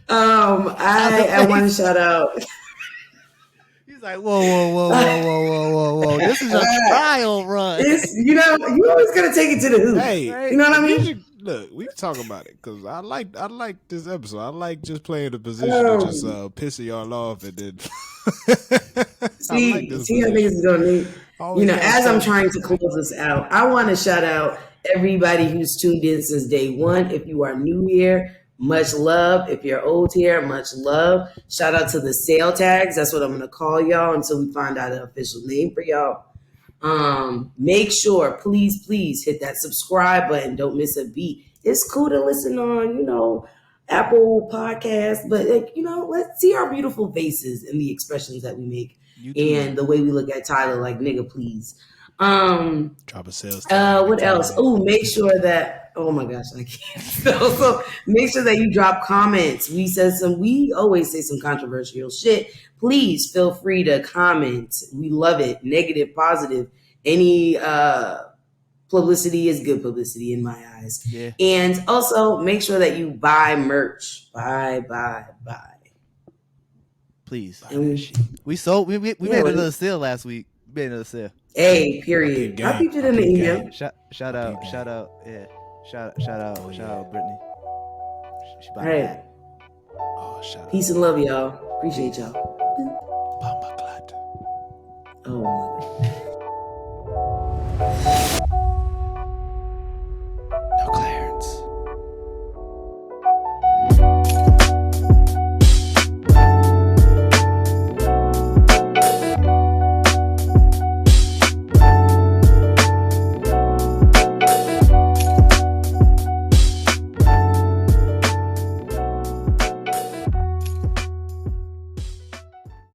I want to shout out. He's like, whoa. This is a trial run. You always gotta take it to the hoop. Hey, you know what I mean? Look, we can talk about it because I like this episode. I like just playing the position of just pissing y'all off and then see how niggas is gonna need. As I'm trying to close this out, I want to shout out everybody who's tuned in since day one. If you are new here, much love. If you're old here, much love. Shout out to the sale tags. That's what I'm gonna call y'all until we find out an official name for y'all. Make sure, please hit that subscribe button. Don't miss a beat. It's cool to listen on, Apple Podcasts, but let's see our beautiful faces and the expressions that we make and the way we look at Tyler like nigga, please. Drop a sales. What else? Oh, make sure that. Oh my gosh, I can't. So make sure that you drop comments. We always say some controversial shit. Please feel free to comment. We love it. Negative, positive. Any publicity is good publicity in my eyes. Yeah. And also make sure that you buy merch. Buy. Please. And we sold. We made another sale last week. We made another sale. Hey, period. I peeped it in the email. Shout out. Yeah. Shout out, Brittany. She bought that. Oh, shout out. Peace and love, y'all. Appreciate y'all. Bomba Clot. Oh my.